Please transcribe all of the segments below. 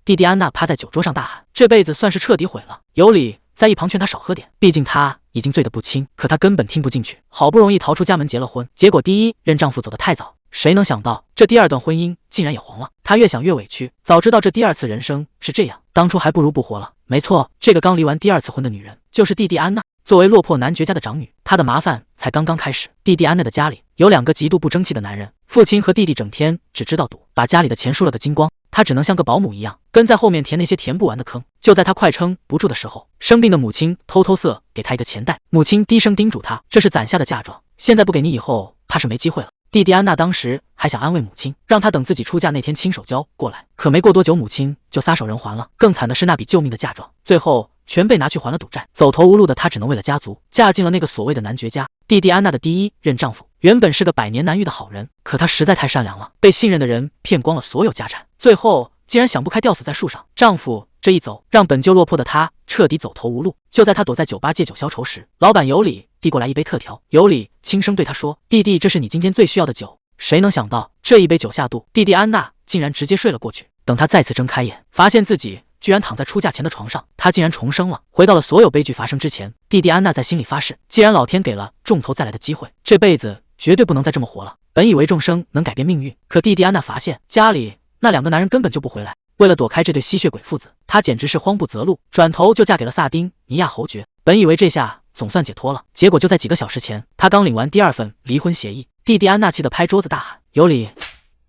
蒂蒂安娜趴在酒桌上大喊：“这辈子算是彻底毁了！”尤里在一旁劝她少喝点，毕竟她已经醉得不轻，可她根本听不进去。好不容易逃出家门结了婚，结果第一任丈夫走得太早，谁能想到这第二段婚姻竟然也黄了？她越想越委屈，早知道这第二次人生是这样，当初还不如不活了。没错，这个刚离完第二次婚的女人就是蒂蒂安娜。作为落魄男爵家的长女，她的麻烦才刚刚开始。蒂蒂安娜的家里有2个极度不争气的男人，父亲和弟弟整天只知道赌，把家里的钱输了个精光。她只能像个保姆一样，跟在后面填那些填不完的坑。就在她快撑不住的时候，生病的母亲偷偷塞给她一个钱袋。母亲低声叮嘱她，这是攒下的嫁妆，现在不给你，以后怕是没机会了。蒂蒂安娜当时还想安慰母亲，让她等自己出嫁那天亲手交过来，可没过多久，母亲就撒手人寰了。更惨的是那笔救命的嫁妆，最后全被拿去还了赌债。走投无路的她只能为了家族，嫁进了那个所谓的男爵家。蒂蒂安娜的第一任丈夫原本是个百年难遇的好人，可他实在太善良了，被信任的人骗光了所有家产，最后竟然想不开吊死在树上。丈夫这一走，让本就落魄的她彻底走投无路。就在她躲在酒吧借酒消愁时，老板尤里递过来一杯特调。尤里轻声对她说：“弟弟，这是你今天最需要的酒。”谁能想到这一杯酒下肚，蒂蒂安娜竟然直接睡了过去。等她再次睁开眼，发现自己居然躺在出嫁前的床上，她竟然重生了，回到了所有悲剧发生之前。蒂蒂安娜在心里发誓，既然老天给了重头再来的机会，这辈子绝对不能再这么活了。本以为众生能改变命运，可蒂蒂安娜发现家里那2个男人根本就不回来。为了躲开这对吸血鬼父子，她简直是慌不择路，转头就嫁给了萨丁尼亚侯爵。本以为这下总算解脱了，结果就在几个小时前，她刚领完第2份离婚协议。蒂蒂安娜气得拍桌子大喊：“尤里，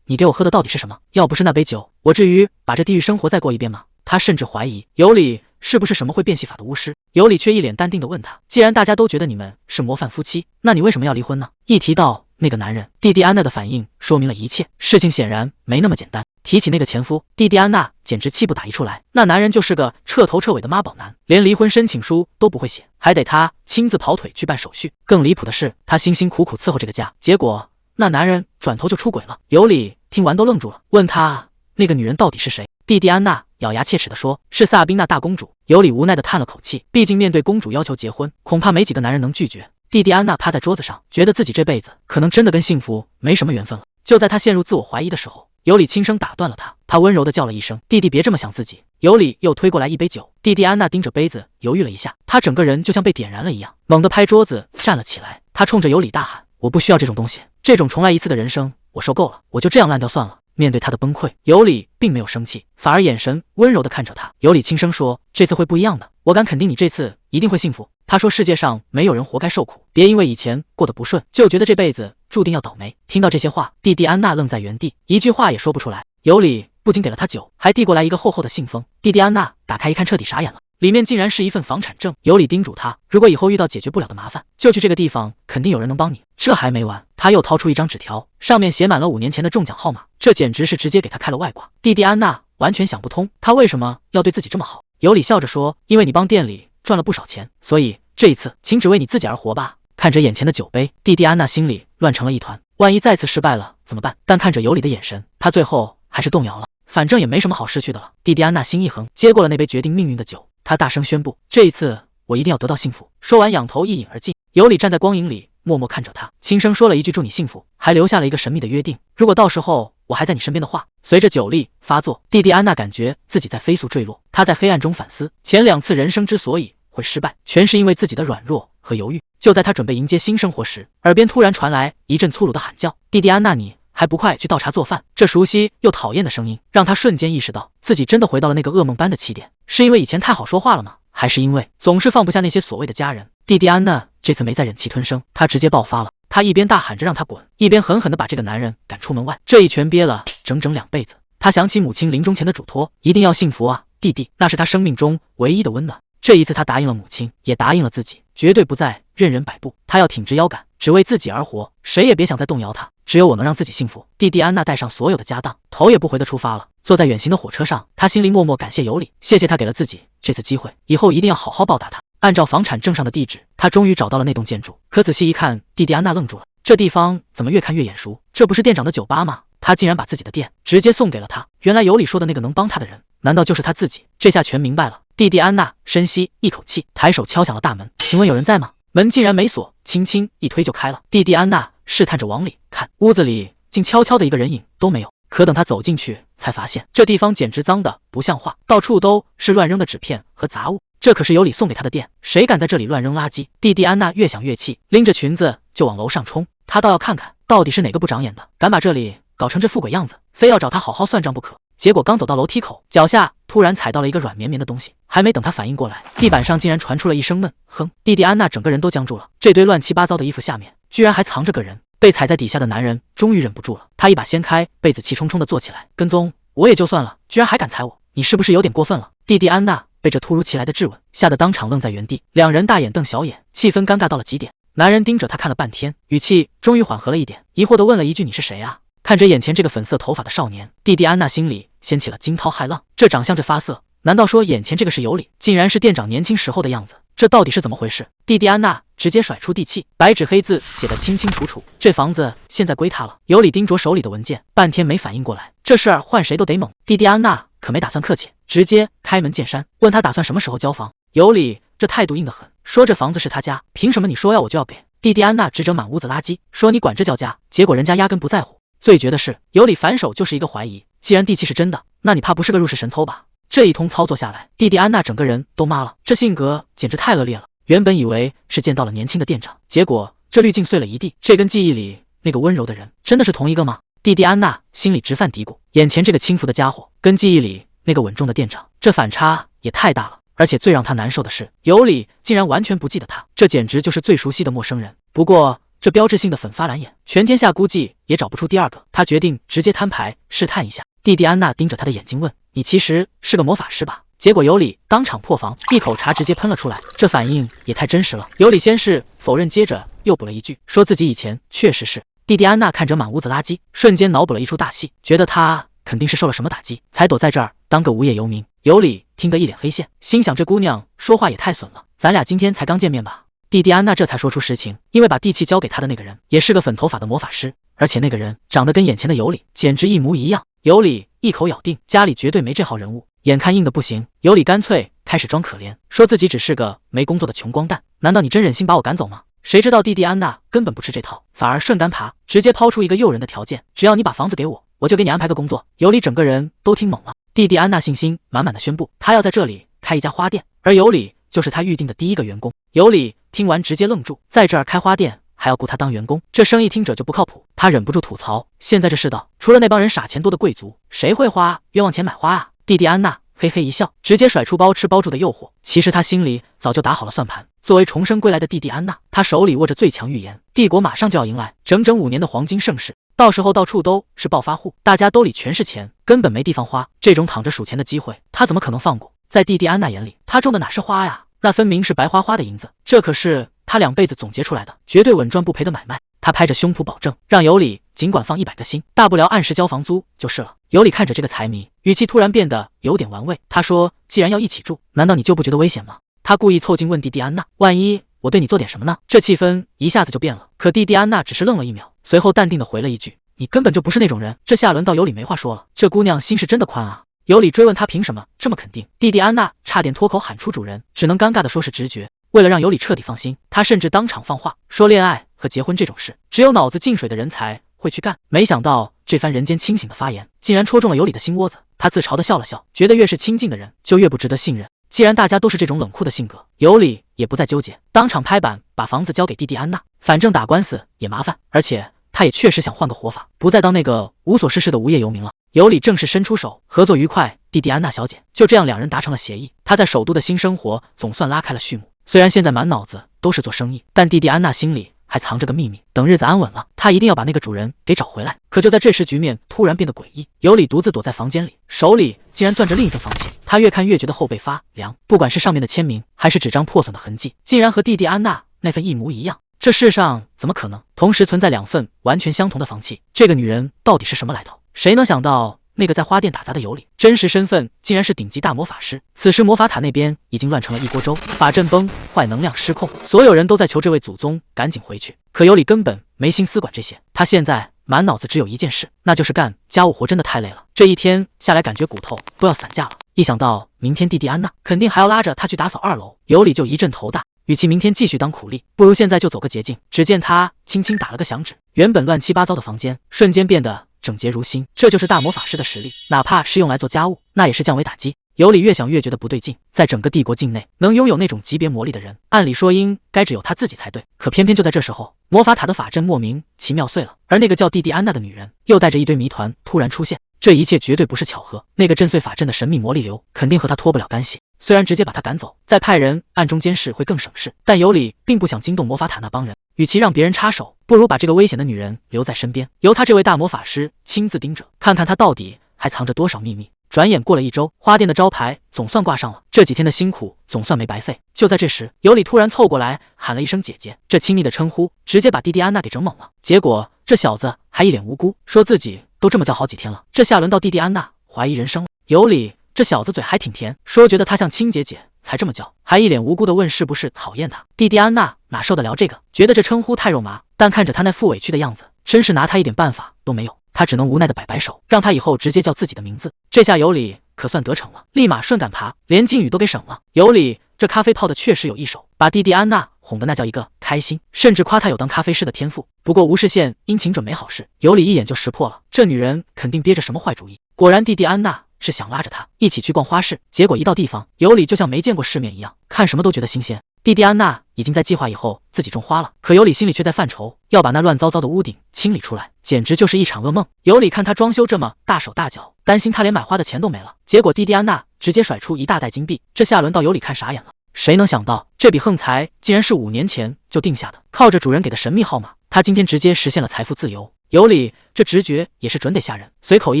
你给我喝的到底是什么？要不是那杯酒，我至于把这地狱生活再过一遍吗？”她甚至怀疑尤里是不是什么会变戏法的巫师。尤里却一脸淡定地问她：“既然大家都觉得你们是模范夫妻，那你为什么要离婚呢？”一提到那个男人，蒂蒂安娜的反应说明了一切，事情显然没那么简单。提起那个前夫，蒂蒂安娜简直气不打一处来。那男人就是个彻头彻尾的妈宝男，连离婚申请书都不会写，还得他亲自跑腿去办手续。更离谱的是，他辛辛苦苦伺候这个家，结果那男人转头就出轨了。尤里听完都愣住了，问他那个女人到底是谁？蒂蒂安娜咬牙切齿地说：“是萨宾娜大公主。”尤里无奈地叹了口气，毕竟面对公主要求结婚，恐怕没几个男人能拒绝。蒂蒂安娜趴在桌子上，觉得自己这辈子可能真的跟幸福没什么缘分了。就在她陷入自我怀疑的时候，尤里轻声打断了她，他温柔地叫了一声：“弟弟，别这么想自己。”尤里又推过来一杯酒，蒂蒂安娜盯着杯子犹豫了一下，她整个人就像被点燃了一样，猛地拍桌子站了起来。她冲着尤里大喊：“我不需要这种东西，这种重来一次的人生我受够了，我就这样烂掉算了。”面对他的崩溃，尤里并没有生气，反而眼神温柔地看着他。尤里轻声说：“这次会不一样的，我敢肯定你这次一定会幸福。”他说：“世界上没有人活该受苦，别因为以前过得不顺，就觉得这辈子注定要倒霉。”听到这些话，蒂蒂安娜愣在原地，一句话也说不出来。尤里不仅给了他酒，还递过来一个厚厚的信封。蒂蒂安娜打开一看，彻底傻眼了。里面竟然是一份房产证。尤里叮嘱他，如果以后遇到解决不了的麻烦，就去这个地方，肯定有人能帮你。这还没完，他又掏出一张纸条，上面写满了5年前的中奖号码，这简直是直接给他开了外挂。蒂蒂安娜完全想不通，他为什么要对自己这么好。尤里笑着说：“因为你帮店里赚了不少钱，所以这一次请只为你自己而活吧。”看着眼前的酒杯，蒂蒂安娜心里乱成了一团，万一再次失败了怎么办？但看着尤里的眼神，她最后还是动摇了。反正也没什么好失去的了。蒂蒂安娜心一横，接过了那杯决定命运的酒，她大声宣布：“这一次我一定要得到幸福。”说完，仰头一饮而尽。尤里站在光影里，默默看着她，轻声说了一句：“祝你幸福。”还留下了一个神秘的约定：如果到时候我还在你身边的话。随着酒力发作，蒂蒂安娜感觉自己在飞速坠落。她在黑暗中反思，前2次人生之所以会失败，全是因为自己的软弱和犹豫。就在她准备迎接新生活时，耳边突然传来一阵粗鲁的喊叫：“蒂蒂安娜，你还不快去倒茶做饭！”这熟悉又讨厌的声音让她瞬间意识到，自己真的回到了那个噩梦般的起点。是因为以前太好说话了吗？还是因为总是放不下那些所谓的家人？蒂蒂安娜这次没再忍气吞声，她直接爆发了。她一边大喊着让他滚，一边狠狠地把这个男人赶出门外。这一拳憋了整整2辈子。她想起母亲临终前的嘱托，一定要幸福啊，弟弟，那是她生命中唯一的温暖。这一次她答应了母亲，也答应了自己，绝对不再任人摆布。她要挺直腰杆，只为自己而活，谁也别想再动摇她。只有我能让自己幸福。蒂蒂安娜带上所有的家当，头也不回地出发了。坐在远行的火车上，她心里默默感谢尤里，谢谢他给了自己这次机会，以后一定要好好报答他。按照房产证上的地址，她终于找到了那栋建筑。可仔细一看，蒂蒂安娜愣住了，这地方怎么越看越眼熟？这不是店长的酒吧吗？他竟然把自己的店直接送给了他。原来尤里说的那个能帮他的人，难道就是他自己？这下全明白了。蒂蒂安娜深吸一口气，抬手敲响了大门。请问有人在吗？门竟然没锁，轻轻一推就开了。蒂蒂安娜试探着往里看，屋子里竟悄悄的一个人影都没有。可等他走进去，才发现这地方简直脏的不像话，到处都是乱扔的纸片和杂物。这可是尤里送给他的店，谁敢在这里乱扔垃圾？蒂蒂安娜越想越气，拎着裙子就往楼上冲。她倒要看看到底是哪个不长眼的，敢把这里搞成这富鬼样子，非要找他好好算账不可。结果刚走到楼梯口，脚下突然踩到了一个软绵绵的东西，还没等他反应过来，地板上竟然传出了一声闷哼。蒂蒂安娜整个人都僵住了，这堆乱七八糟的衣服下面居然还藏着个人。被踩在底下的男人终于忍不住了，他一把掀开被子，气冲冲地坐起来。跟踪我也就算了，居然还敢踩我，你是不是有点过分了？蒂蒂安娜被这突如其来的质问吓得当场愣在原地，两人大眼瞪小眼，气氛尴尬到了极点。男人盯着他看了半天，语气终于缓和了一点，疑惑地问了一句：“你是谁啊？”看着眼前这个粉色头发的少年，蒂蒂安娜心里掀起了惊涛骇浪。这长相，这发色，难道说眼前这个是尤里？竟然是店长年轻时候的样子，这到底是怎么回事？蒂蒂安娜直接甩出地气，白纸黑字写得清清楚楚，这房子现在归他了。尤里盯着手里的文件，半天没反应过来，这事儿换谁都得懵。蒂蒂安娜可没打算客气，直接开门见山问他打算什么时候交房。尤里这态度硬得很，说这房子是他家，凭什么你说要我就要给？蒂蒂安娜指着满屋子垃圾，说你管这叫家？结果人家压根不在乎。最绝的是，尤里反手就是一个怀疑，既然地契是真的，那你怕不是个入室神偷吧？这一通操作下来，蒂蒂安娜整个人都麻了，这性格简直太恶劣了。原本以为是见到了年轻的店长，结果这滤镜碎了一地，这跟记忆里那个温柔的人真的是同一个吗？蒂蒂安娜心里直犯嘀咕，眼前这个轻浮的家伙跟记忆里那个稳重的店长，这反差也太大了。而且最让他难受的是，尤里竟然完全不记得他，这简直就是最熟悉的陌生人。不过这标志性的粉发蓝眼，全天下估计也找不出第二个。他决定直接摊牌试探一下。蒂蒂安娜盯着他的眼睛问：“你其实是个魔法师吧？”结果尤里当场破防，一口茶直接喷了出来，这反应也太真实了。尤里先是否认，接着又补了一句，说自己以前确实是。蒂蒂安娜看着满屋子垃圾，瞬间脑补了一出大戏，觉得他肯定是受了什么打击，才躲在这儿当个无业游民。尤里听得一脸黑线，心想这姑娘说话也太损了，咱俩今天才刚见面吧？蒂蒂安娜这才说出实情，因为把地契交给她的那个人也是个粉头发的魔法师，而且那个人长得跟眼前的尤里简直一模一样。尤里一口咬定家里绝对没这号人物，眼看硬的不行，尤里干脆开始装可怜，说自己只是个没工作的穷光蛋。难道你真忍心把我赶走吗？谁知道蒂蒂安娜根本不吃这套，反而顺杆爬，直接抛出一个诱人的条件，只要你把房子给我，我就给你安排个工作。尤里整个人都听懵了。蒂蒂安娜信心满满的宣布，她要在这里开一家花店，而尤里就是她预定的第一个员工。尤里听完直接愣住，在这儿开花店还要雇他当员工，这生意听着就不靠谱。他忍不住吐槽，现在这世道，除了那帮人傻钱多的贵族，谁会花冤枉钱买花啊？蒂蒂安娜嘿嘿一笑，直接甩出包吃包住的诱惑。其实他心里早就打好了算盘，作为重生归来的蒂蒂安娜，她手里握着最强预言，帝国马上就要迎来整整5年的黄金盛世，到时候到处都是暴发户，大家兜里全是钱，根本没地方花。这种躺着数钱的机会，他怎么可能放过？在蒂蒂安娜眼里，他种的哪是花呀？那分明是白花花的银子，这可是他2辈子总结出来的，绝对稳赚不赔的买卖。他拍着胸脯保证，让尤里尽管放100个心，大不了按时交房租就是了。尤里看着这个财迷，语气突然变得有点玩味。他说：“既然要一起住，难道你就不觉得危险吗？”他故意凑近问蒂蒂安娜：“万一我对你做点什么呢？”这气氛一下子就变了。可蒂蒂安娜只是愣了1秒，随后淡定地回了一句：“你根本就不是那种人。”这下轮到尤里没话说了，这姑娘心是真的宽啊。尤里追问他凭什么这么肯定，蒂蒂安娜差点脱口喊出主人，只能尴尬地说是直觉。为了让尤里彻底放心，他甚至当场放话说恋爱和结婚这种事，只有脑子进水的人才会去干。没想到这番人间清醒的发言，竟然戳中了尤里的心窝子。他自嘲地笑了笑，觉得越是亲近的人，就越不值得信任。既然大家都是这种冷酷的性格，尤里也不再纠结，当场拍板把房子交给蒂蒂安娜。反正打官司也麻烦，而且他也确实想换个活法，不再当那个无所事事的无业游民了。尤里正式伸出手，合作愉快，蒂蒂安娜小姐。就这样，2人达成了协议。他在首都的新生活总算拉开了序幕。虽然现在满脑子都是做生意，但蒂蒂安娜心里还藏着个秘密，等日子安稳了，她一定要把那个主人给找回来。可就在这时，局面突然变得诡异。尤里独自躲在房间里，手里竟然攥着另一份房契。他越看越觉得后背发凉，不管是上面的签名，还是纸张破损的痕迹，竟然和蒂蒂安娜那份一模一样。这世上怎么可能同时存在2份完全相同的房契？这个女人到底是什么来头？谁能想到那个在花店打杂的尤里，真实身份竟然是顶级大魔法师。此时魔法塔那边已经乱成了一锅粥，法阵崩坏，能量失控，所有人都在求这位祖宗赶紧回去。可尤里根本没心思管这些，他现在满脑子只有一件事，那就是干家务活，真的太累了。这一天下来，感觉骨头都要散架了。一想到明天蒂蒂安娜肯定还要拉着他去打扫2楼，尤里就一阵头大。与其明天继续当苦力，不如现在就走个捷径。只见他轻轻打了个响指，原本乱七八糟的房间瞬间变得整洁如新。这就是大魔法师的实力，哪怕是用来做家务，那也是降维打击。尤里越想越觉得不对劲，在整个帝国境内，能拥有那种级别魔力的人，按理说应该只有他自己才对。可偏偏就在这时候，魔法塔的法阵莫名其妙碎了，而那个叫蒂蒂安娜的女人又带着一堆谜团突然出现。这一切绝对不是巧合，那个震碎法阵的神秘魔力流肯定和他脱不了干系。虽然直接把他赶走，再派人暗中监视会更省事，但尤里并不想惊动魔法塔那帮人。与其让别人插手，不如把这个危险的女人留在身边，由他这位大魔法师亲自盯着，看看他到底还藏着多少秘密。转眼过了1周，花店的招牌总算挂上了，这几天的辛苦总算没白费。就在这时，尤里突然凑过来喊了一声姐姐，这亲昵的称呼直接把蒂蒂安娜给整懵了。结果这小子还一脸无辜，说自己都这么叫好几天了，这下轮到蒂蒂安娜怀疑人生了。尤里这小子嘴还挺甜，说觉得她像亲姐姐才这么叫，还一脸无辜的问是不是讨厌她。蒂蒂安娜哪受得了这个，觉得这称呼太肉麻，但看着他那副委屈的样子，真是拿他一点办法都没有。他只能无奈的摆摆手，让他以后直接叫自己的名字。这下尤里可算得逞了，立马顺杆爬，连敬语都给省了。尤里这咖啡泡的确实有一手，把蒂蒂安娜哄得那叫一个开心，甚至夸他有当咖啡师的天赋。不过无事献殷勤准没好事，尤里一眼就识破了，这女人肯定憋着什么坏主意。果然蒂蒂安娜是想拉着他一起去逛花市，结果一到地方，尤里就像没见过世面一样，看什么都觉得新鲜。蒂蒂安娜已经在计划以后自己种花了，可尤里心里却在犯愁，要把那乱糟糟的屋顶清理出来，简直就是一场噩梦。尤里看他装修这么大手大脚，担心他连买花的钱都没了。结果蒂蒂安娜直接甩出一大袋金币，这下轮到尤里看傻眼了。谁能想到这笔横财竟然是5年前就定下的，靠着主人给的神秘号码，他今天直接实现了财富自由。尤里这直觉也是准得吓人，随口一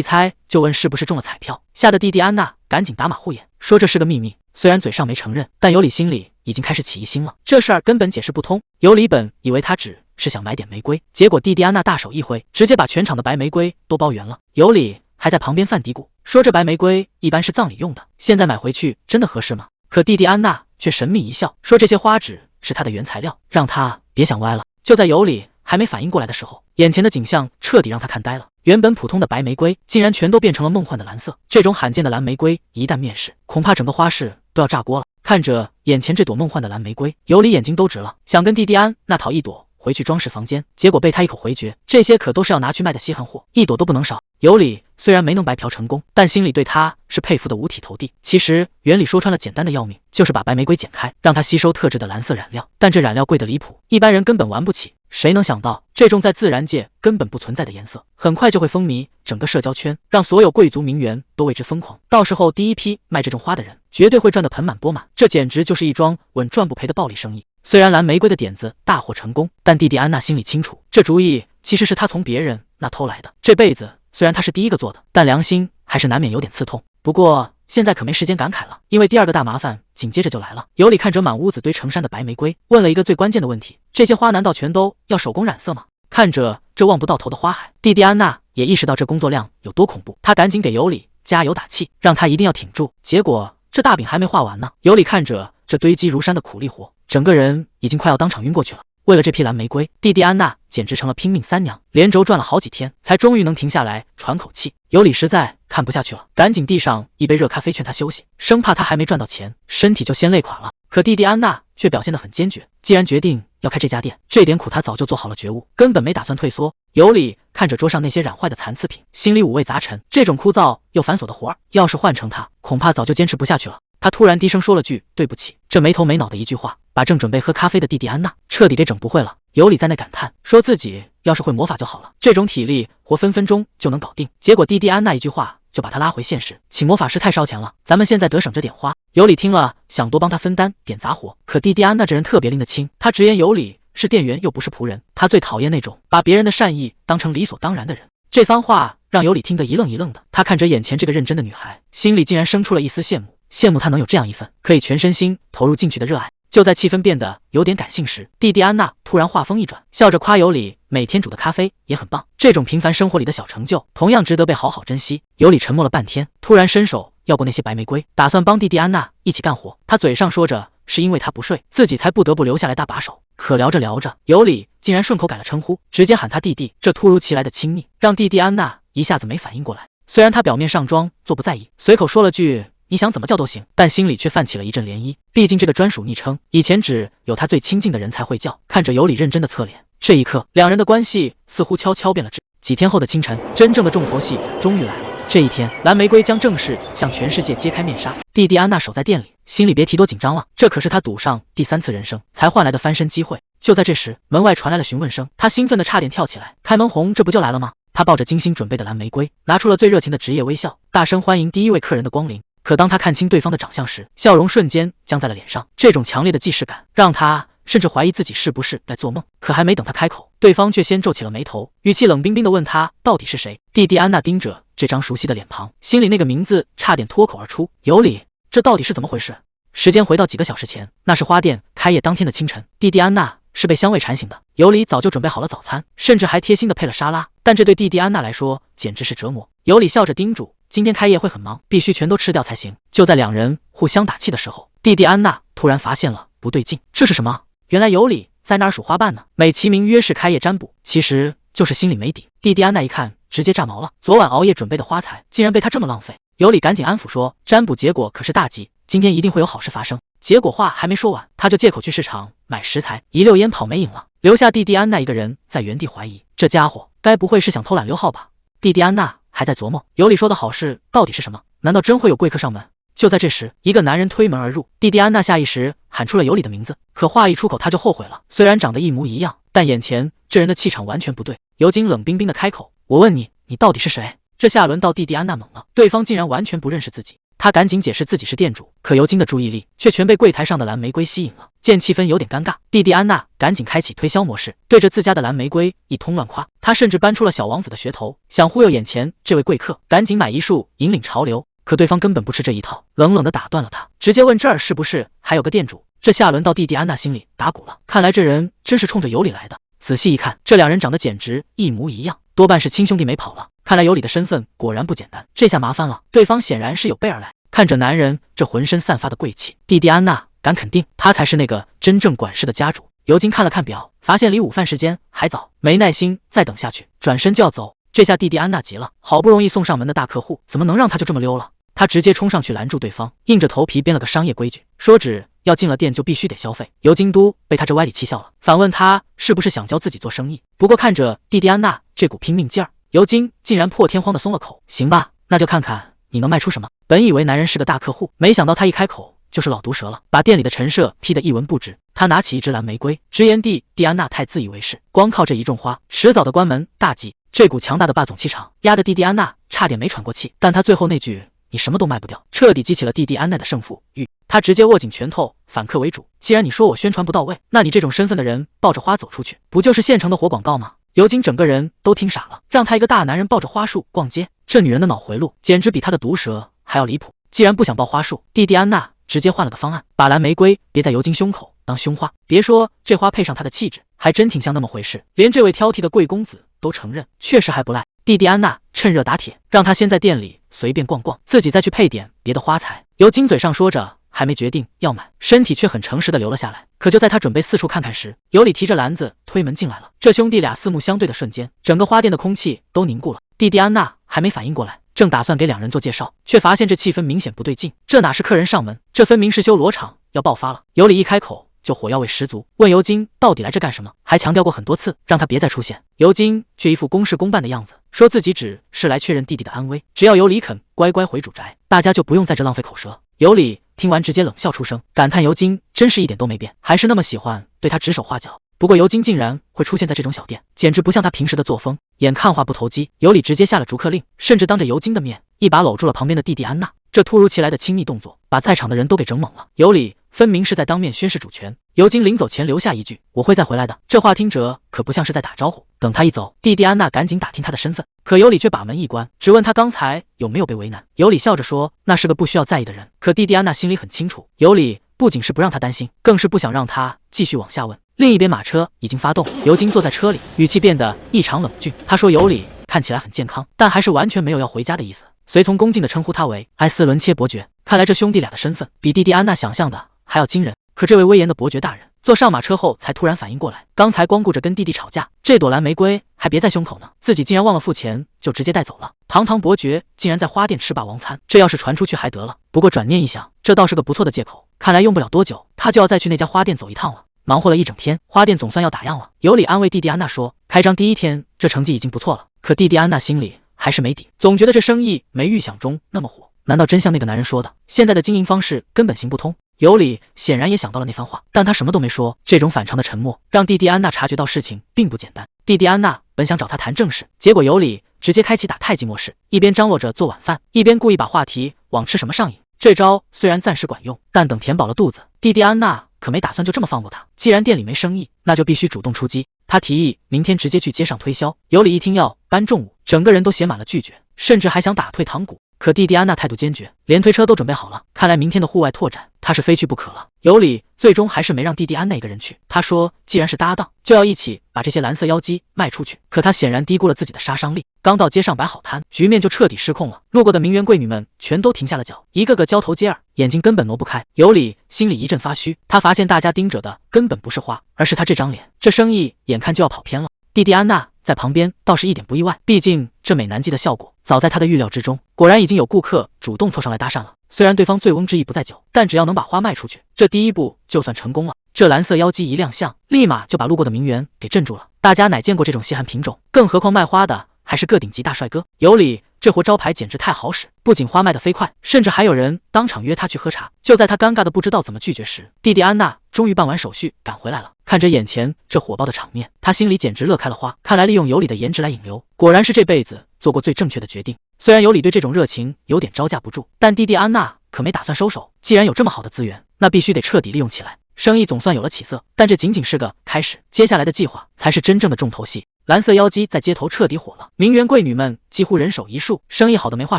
猜就问是不是中了彩票，吓得蒂蒂安娜赶紧打马虎眼，说这是个秘密。虽然嘴上没承认，但尤里心里已经开始起疑心了，这事儿根本解释不通。尤里本以为他只是想买点玫瑰，结果蒂蒂安娜大手一挥，直接把全场的白玫瑰都包圆了。尤里还在旁边犯嘀咕，说这白玫瑰一般是葬礼用的，现在买回去真的合适吗？可蒂蒂安娜却神秘一笑，说这些花纸是她的原材料，让她别想歪了。就在尤里还没反应过来的时候，眼前的景象彻底让他看呆了。原本普通的白玫瑰竟然全都变成了梦幻的蓝色，这种罕见的蓝玫瑰一旦面世，恐怕整个花市都要炸锅了。看着眼前这朵梦幻的蓝玫瑰，尤里眼睛都直了，想跟蒂蒂安娜讨一朵回去装饰房间，结果被他一口回绝，这些可都是要拿去卖的稀罕货，一朵都不能少。尤里虽然没能白嫖成功，但心里对他是佩服的五体投地。其实原理说穿了简单的要命，就是把白玫瑰剪开，让它吸收特制的蓝色染料，但这染料贵得离谱，一般人根本玩不起。谁能想到这种在自然界根本不存在的颜色，很快就会风靡整个社交圈，让所有贵族名媛都为之疯狂。到时候第一批卖这种花的人绝对会赚得盆满钵满，这简直就是一桩稳赚不赔的暴利生意。虽然蓝玫瑰的点子大获成功，但蒂蒂安娜心里清楚，这主意其实是她从别人那偷来的。这辈子虽然她是第一个做的，但良心还是难免有点刺痛。不过现在可没时间感慨了，因为第二个大麻烦紧接着就来了。尤里看着满屋子堆成山的白玫瑰，问了一个最关键的问题：这些花难道全都要手工染色吗？看着这望不到头的花海，蒂蒂安娜也意识到这工作量有多恐怖，她赶紧给尤里加油打气，让他一定要挺住。结果这大饼还没画完呢，尤里看着这堆积如山的苦力活，整个人已经快要当场晕过去了。为了这批蓝玫瑰，蒂蒂安娜简直成了拼命三娘，连轴转了好几天，才终于能停下来喘口气。尤里实在看不下去了，赶紧递上一杯热咖啡劝他休息，生怕他还没赚到钱，身体就先累垮了。可蒂蒂安娜却表现得很坚决，既然决定要开这家店，这点苦他早就做好了觉悟，根本没打算退缩。尤里看着桌上那些染坏的残次品，心里五味杂陈，这种枯燥又繁琐的活儿，要是换成他，恐怕早就坚持不下去了。他突然低声说了句对不起，这没头没脑的一句话，把正准备喝咖啡的蒂蒂安娜彻底给整不会了。尤里在那感叹，说自己要是会魔法就好了，这种体力活分分钟就能搞定。结果蒂蒂安娜一句话就把他拉回现实，请魔法师太烧钱了，咱们现在得省着点花。尤里听了想多帮他分担点杂活，可蒂蒂安娜这人特别拎得清，他直言尤里是店员又不是仆人，他最讨厌那种把别人的善意当成理所当然的人。这番话让尤里听得一愣一愣的，他看着眼前这个认真的女孩，心里竟然生出了一丝羡慕，羡慕她能有这样一份可以全身心投入进去的热爱。就在气氛变得有点感性时，蒂蒂安娜突然话锋一转，笑着夸尤里每天煮的咖啡也很棒，这种平凡生活里的小成就同样值得被好好珍惜。尤里沉默了半天，突然伸手要过那些白玫瑰，打算帮蒂蒂安娜一起干活。他嘴上说着是因为他不睡，自己才不得不留下来搭把手，可聊着聊着，尤里竟然顺口改了称呼，直接喊他弟弟。这突如其来的亲密让蒂蒂安娜一下子没反应过来，虽然他表面上装作不在意，随口说了句你想怎么叫都行，但心里却泛起了一阵涟漪。毕竟这个专属昵称以前只有他最亲近的人才会叫。看着尤里认真的侧脸，这一刻两人的关系似乎悄悄变了质。几天后的清晨，真正的重头戏终于来了。这一天，蓝玫瑰将正式向全世界揭开面纱。蒂蒂安娜守在店里，心里别提多紧张了。这可是她赌上第3次人生才换来的翻身机会。就在这时，门外传来了询问声，她兴奋的差点跳起来。开门红，这不就来了吗？她抱着精心准备的蓝玫瑰，拿出了最热情的职业微笑，大声欢迎第一位客人的光临。可当她看清对方的长相时，笑容瞬间僵在了脸上。这种强烈的既视感让她甚至怀疑自己是不是在做梦。可还没等她开口，对方却先皱起了眉头，语气冷冰冰地问她到底是谁。蒂蒂安娜盯着这张熟悉的脸庞，心里那个名字差点脱口而出。尤里，这到底是怎么回事？时间回到几个小时前，那是花店开业当天的清晨。蒂蒂安娜是被香味馋醒的。尤里早就准备好了早餐，甚至还贴心地配了沙拉，但这对蒂蒂安娜来说简直是折磨。尤里笑着叮嘱，今天开业会很忙，必须全都吃掉才行。就在两人互相打气的时候，蒂蒂安娜突然发现了不对劲，这是什么？原来尤里在那儿数花瓣呢，美其名曰是开业占卜，其实就是心里没底。蒂蒂安娜一看直接炸毛了，昨晚熬夜准备的花材竟然被他这么浪费。尤里赶紧安抚说，占卜结果可是大吉，今天一定会有好事发生。结果话还没说完，他就借口去市场买食材，一溜烟跑没影了，留下蒂蒂安娜一个人在原地怀疑，这家伙该不会是想偷懒溜号吧？蒂蒂安娜还在琢磨尤里说的好事到底是什么，难道真会有贵客上门？就在这时，一个男人推门而入，蒂蒂安娜下意识喊出了尤里的名字，可话一出口，她就后悔了。虽然长得一模一样，但眼前这人的气场完全不对。尤金冷冰冰的开口：“我问你，你到底是谁？”这下轮到蒂蒂安娜懵了，对方竟然完全不认识自己。她赶紧解释自己是店主，可尤金的注意力却全被柜台上的蓝玫瑰吸引了。见气氛有点尴尬，蒂蒂安娜赶紧开启推销模式，对着自家的蓝玫瑰一通乱夸。她甚至搬出了小王子的噱头，想忽悠眼前这位贵客赶紧买一束引领潮流。可对方根本不吃这一套，冷冷地打断了他，直接问这儿是不是还有个店主？这下轮到蒂蒂安娜心里打鼓了，看来这人真是冲着尤里来的。仔细一看，这两人长得简直一模一样，多半是亲兄弟没跑了。看来尤里的身份果然不简单，这下麻烦了，对方显然是有备而来。看着男人这浑身散发的贵气，蒂蒂安娜敢肯定他才是那个真正管事的家主。尤金看了看表，发现离午饭时间还早，没耐心再等下去，转身就要走。这下蒂蒂安娜急了，好不容易送上门的大客户，怎么能让他就这么溜了？他直接冲上去拦住对方，硬着头皮编了个商业规矩，说只要进了店就必须得消费。尤京都被他这歪理气笑了，反问他是不是想教自己做生意。不过看着蒂蒂安娜这股拼命劲儿，尤金竟然破天荒的松了口，行吧，那就看看你能卖出什么。本以为男人是个大客户，没想到他一开口就是老毒舌了，把店里的陈设批得一文不值。他拿起一支蓝玫瑰，直言蒂安娜太自以为是，光靠这一种花，迟早的关门大吉。这股强大的霸总气场压得蒂安娜差点没喘过气，但他最后那句你什么都卖不掉，彻底激起了蒂安娜的胜负欲。他直接握紧拳头，反客为主。既然你说我宣传不到位，那你这种身份的人抱着花走出去，不就是现成的活广告吗？尤金整个人都听傻了，让他一个大男人抱着花束逛街，这女人的脑回路简直比他的毒舌还要离谱。既然不想抱花束，蒂安娜直接换了个方案，把蓝玫瑰别在尤金胸口当胸花。别说这花配上她的气质，还真挺像那么回事。连这位挑剔的贵公子都承认，确实还不赖。蒂安娜趁热打铁，让他先在店里随便逛逛，自己再去配点别的花材。尤金嘴上说着还没决定要买，身体却很诚实的留了下来。可就在他准备四处看看时，尤里提着篮子推门进来了。这兄弟俩四目相对的瞬间，整个花店的空气都凝固了。蒂安娜还没反应过来，正打算给两人做介绍，却发现这气氛明显不对劲，这哪是客人上门，这分明是修罗场要爆发了。尤里一开口就火药味十足，问尤金到底来这干什么，还强调过很多次让他别再出现。尤金却一副公事公办的样子，说自己只是来确认弟弟的安危，只要尤里肯乖乖回主宅，大家就不用在这浪费口舌。尤里听完直接冷笑出声，感叹尤金真是一点都没变，还是那么喜欢对他指手画脚。不过尤金竟然会出现在这种小店，简直不像他平时的作风。眼看话不投机，尤里直接下了逐客令，甚至当着尤金的面一把搂住了旁边的蒂安娜。这突如其来的亲密动作把在场的人都给整懵了。尤里分明是在当面宣誓主权。尤金临走前留下一句：“我会再回来的。”这话听着可不像是在打招呼。等他一走，蒂安娜赶紧打听他的身份，可尤里却把门一关，只问他刚才有没有被为难。尤里笑着说：“那是个不需要在意的人。”可蒂安娜心里很清楚，尤里不仅是不让他担心，更是不想让他继续往下问。另一边马车已经发动，尤金坐在车里，语气变得异常冷峻。他说：“尤里看起来很健康，但还是完全没有要回家的意思。”随从恭敬地称呼他为埃斯伦切伯爵。看来这兄弟俩的身份比蒂安娜想象的还要惊人。可这位威严的伯爵大人坐上马车后才突然反应过来，刚才光顾着跟弟吵架，这朵蓝玫瑰还别在胸口呢，自己竟然忘了付钱就直接带走了。堂堂伯爵竟然在花店吃霸王餐，这要是传出去还得了。不过转念一想，这倒是个不错的借口，看来用不了多久他就要再去那家花店走一趟了。忙活了一整天，花店总算要打烊了。尤里安慰蒂蒂安娜说，开张第一天这成绩已经不错了。可蒂蒂安娜心里还是没底，总觉得这生意没预想中那么火。难道真像那个男人说的，现在的经营方式根本行不通？尤里显然也想到了那番话，但他什么都没说。这种反常的沉默让蒂蒂安娜察觉到事情并不简单。蒂蒂安娜本想找他谈正事，结果尤里直接开启打太极模式，一边张罗着做晚饭，一边故意把话题往吃什么上引。这招虽然暂时管用，但等填饱了肚子，蒂蒂安娜可没打算就这么放过他。既然店里没生意，那就必须主动出击。他提议明天直接去街上推销。尤里一听要搬重物，整个人都写满了拒绝，甚至还想打退堂鼓。可蒂蒂安娜态度坚决，连推车都准备好了。看来明天的户外拓展，他是非去不可了。尤里最终还是没让蒂蒂安娜一个人去。他说，既然是搭档，就要一起把这些蓝色妖姬卖出去。可他显然低估了自己的杀伤力。刚到街上摆好摊，局面就彻底失控了。路过的名媛贵女们全都停下了脚，一个个交头接耳，眼睛根本挪不开。尤里心里一阵发虚，他发现大家盯着的根本不是花，而是他这张脸。这生意眼看就要跑偏了。蒂蒂安娜在旁边倒是一点不意外，毕竟这美男计的效果早在他的预料之中。果然已经有顾客主动凑上来搭讪了。虽然对方醉翁之意不在酒，但只要能把花卖出去，这第一步就算成功了。这蓝色妖姬一亮相，立马就把路过的名媛给镇住了。大家哪见过这种稀罕品种，更何况卖花的还是个顶级大帅哥。尤里这活招牌简直太好使，不仅花卖得飞快，甚至还有人当场约他去喝茶。就在他尴尬的不知道怎么拒绝时，蒂蒂安娜终于办完手续赶回来了。看着眼前这火爆的场面，他心里简直乐开了花。看来利用尤里的颜值来引流，果然是这辈子做过最正确的决定。虽然尤里对这种热情有点招架不住，但蒂蒂安娜可没打算收手。既然有这么好的资源，那必须得彻底利用起来。生意总算有了起色，但这仅仅是个开始，接下来的计划才是真正的重头戏。蓝色妖姬在街头彻底火了，名媛贵女们几乎人手一束，生意好的没话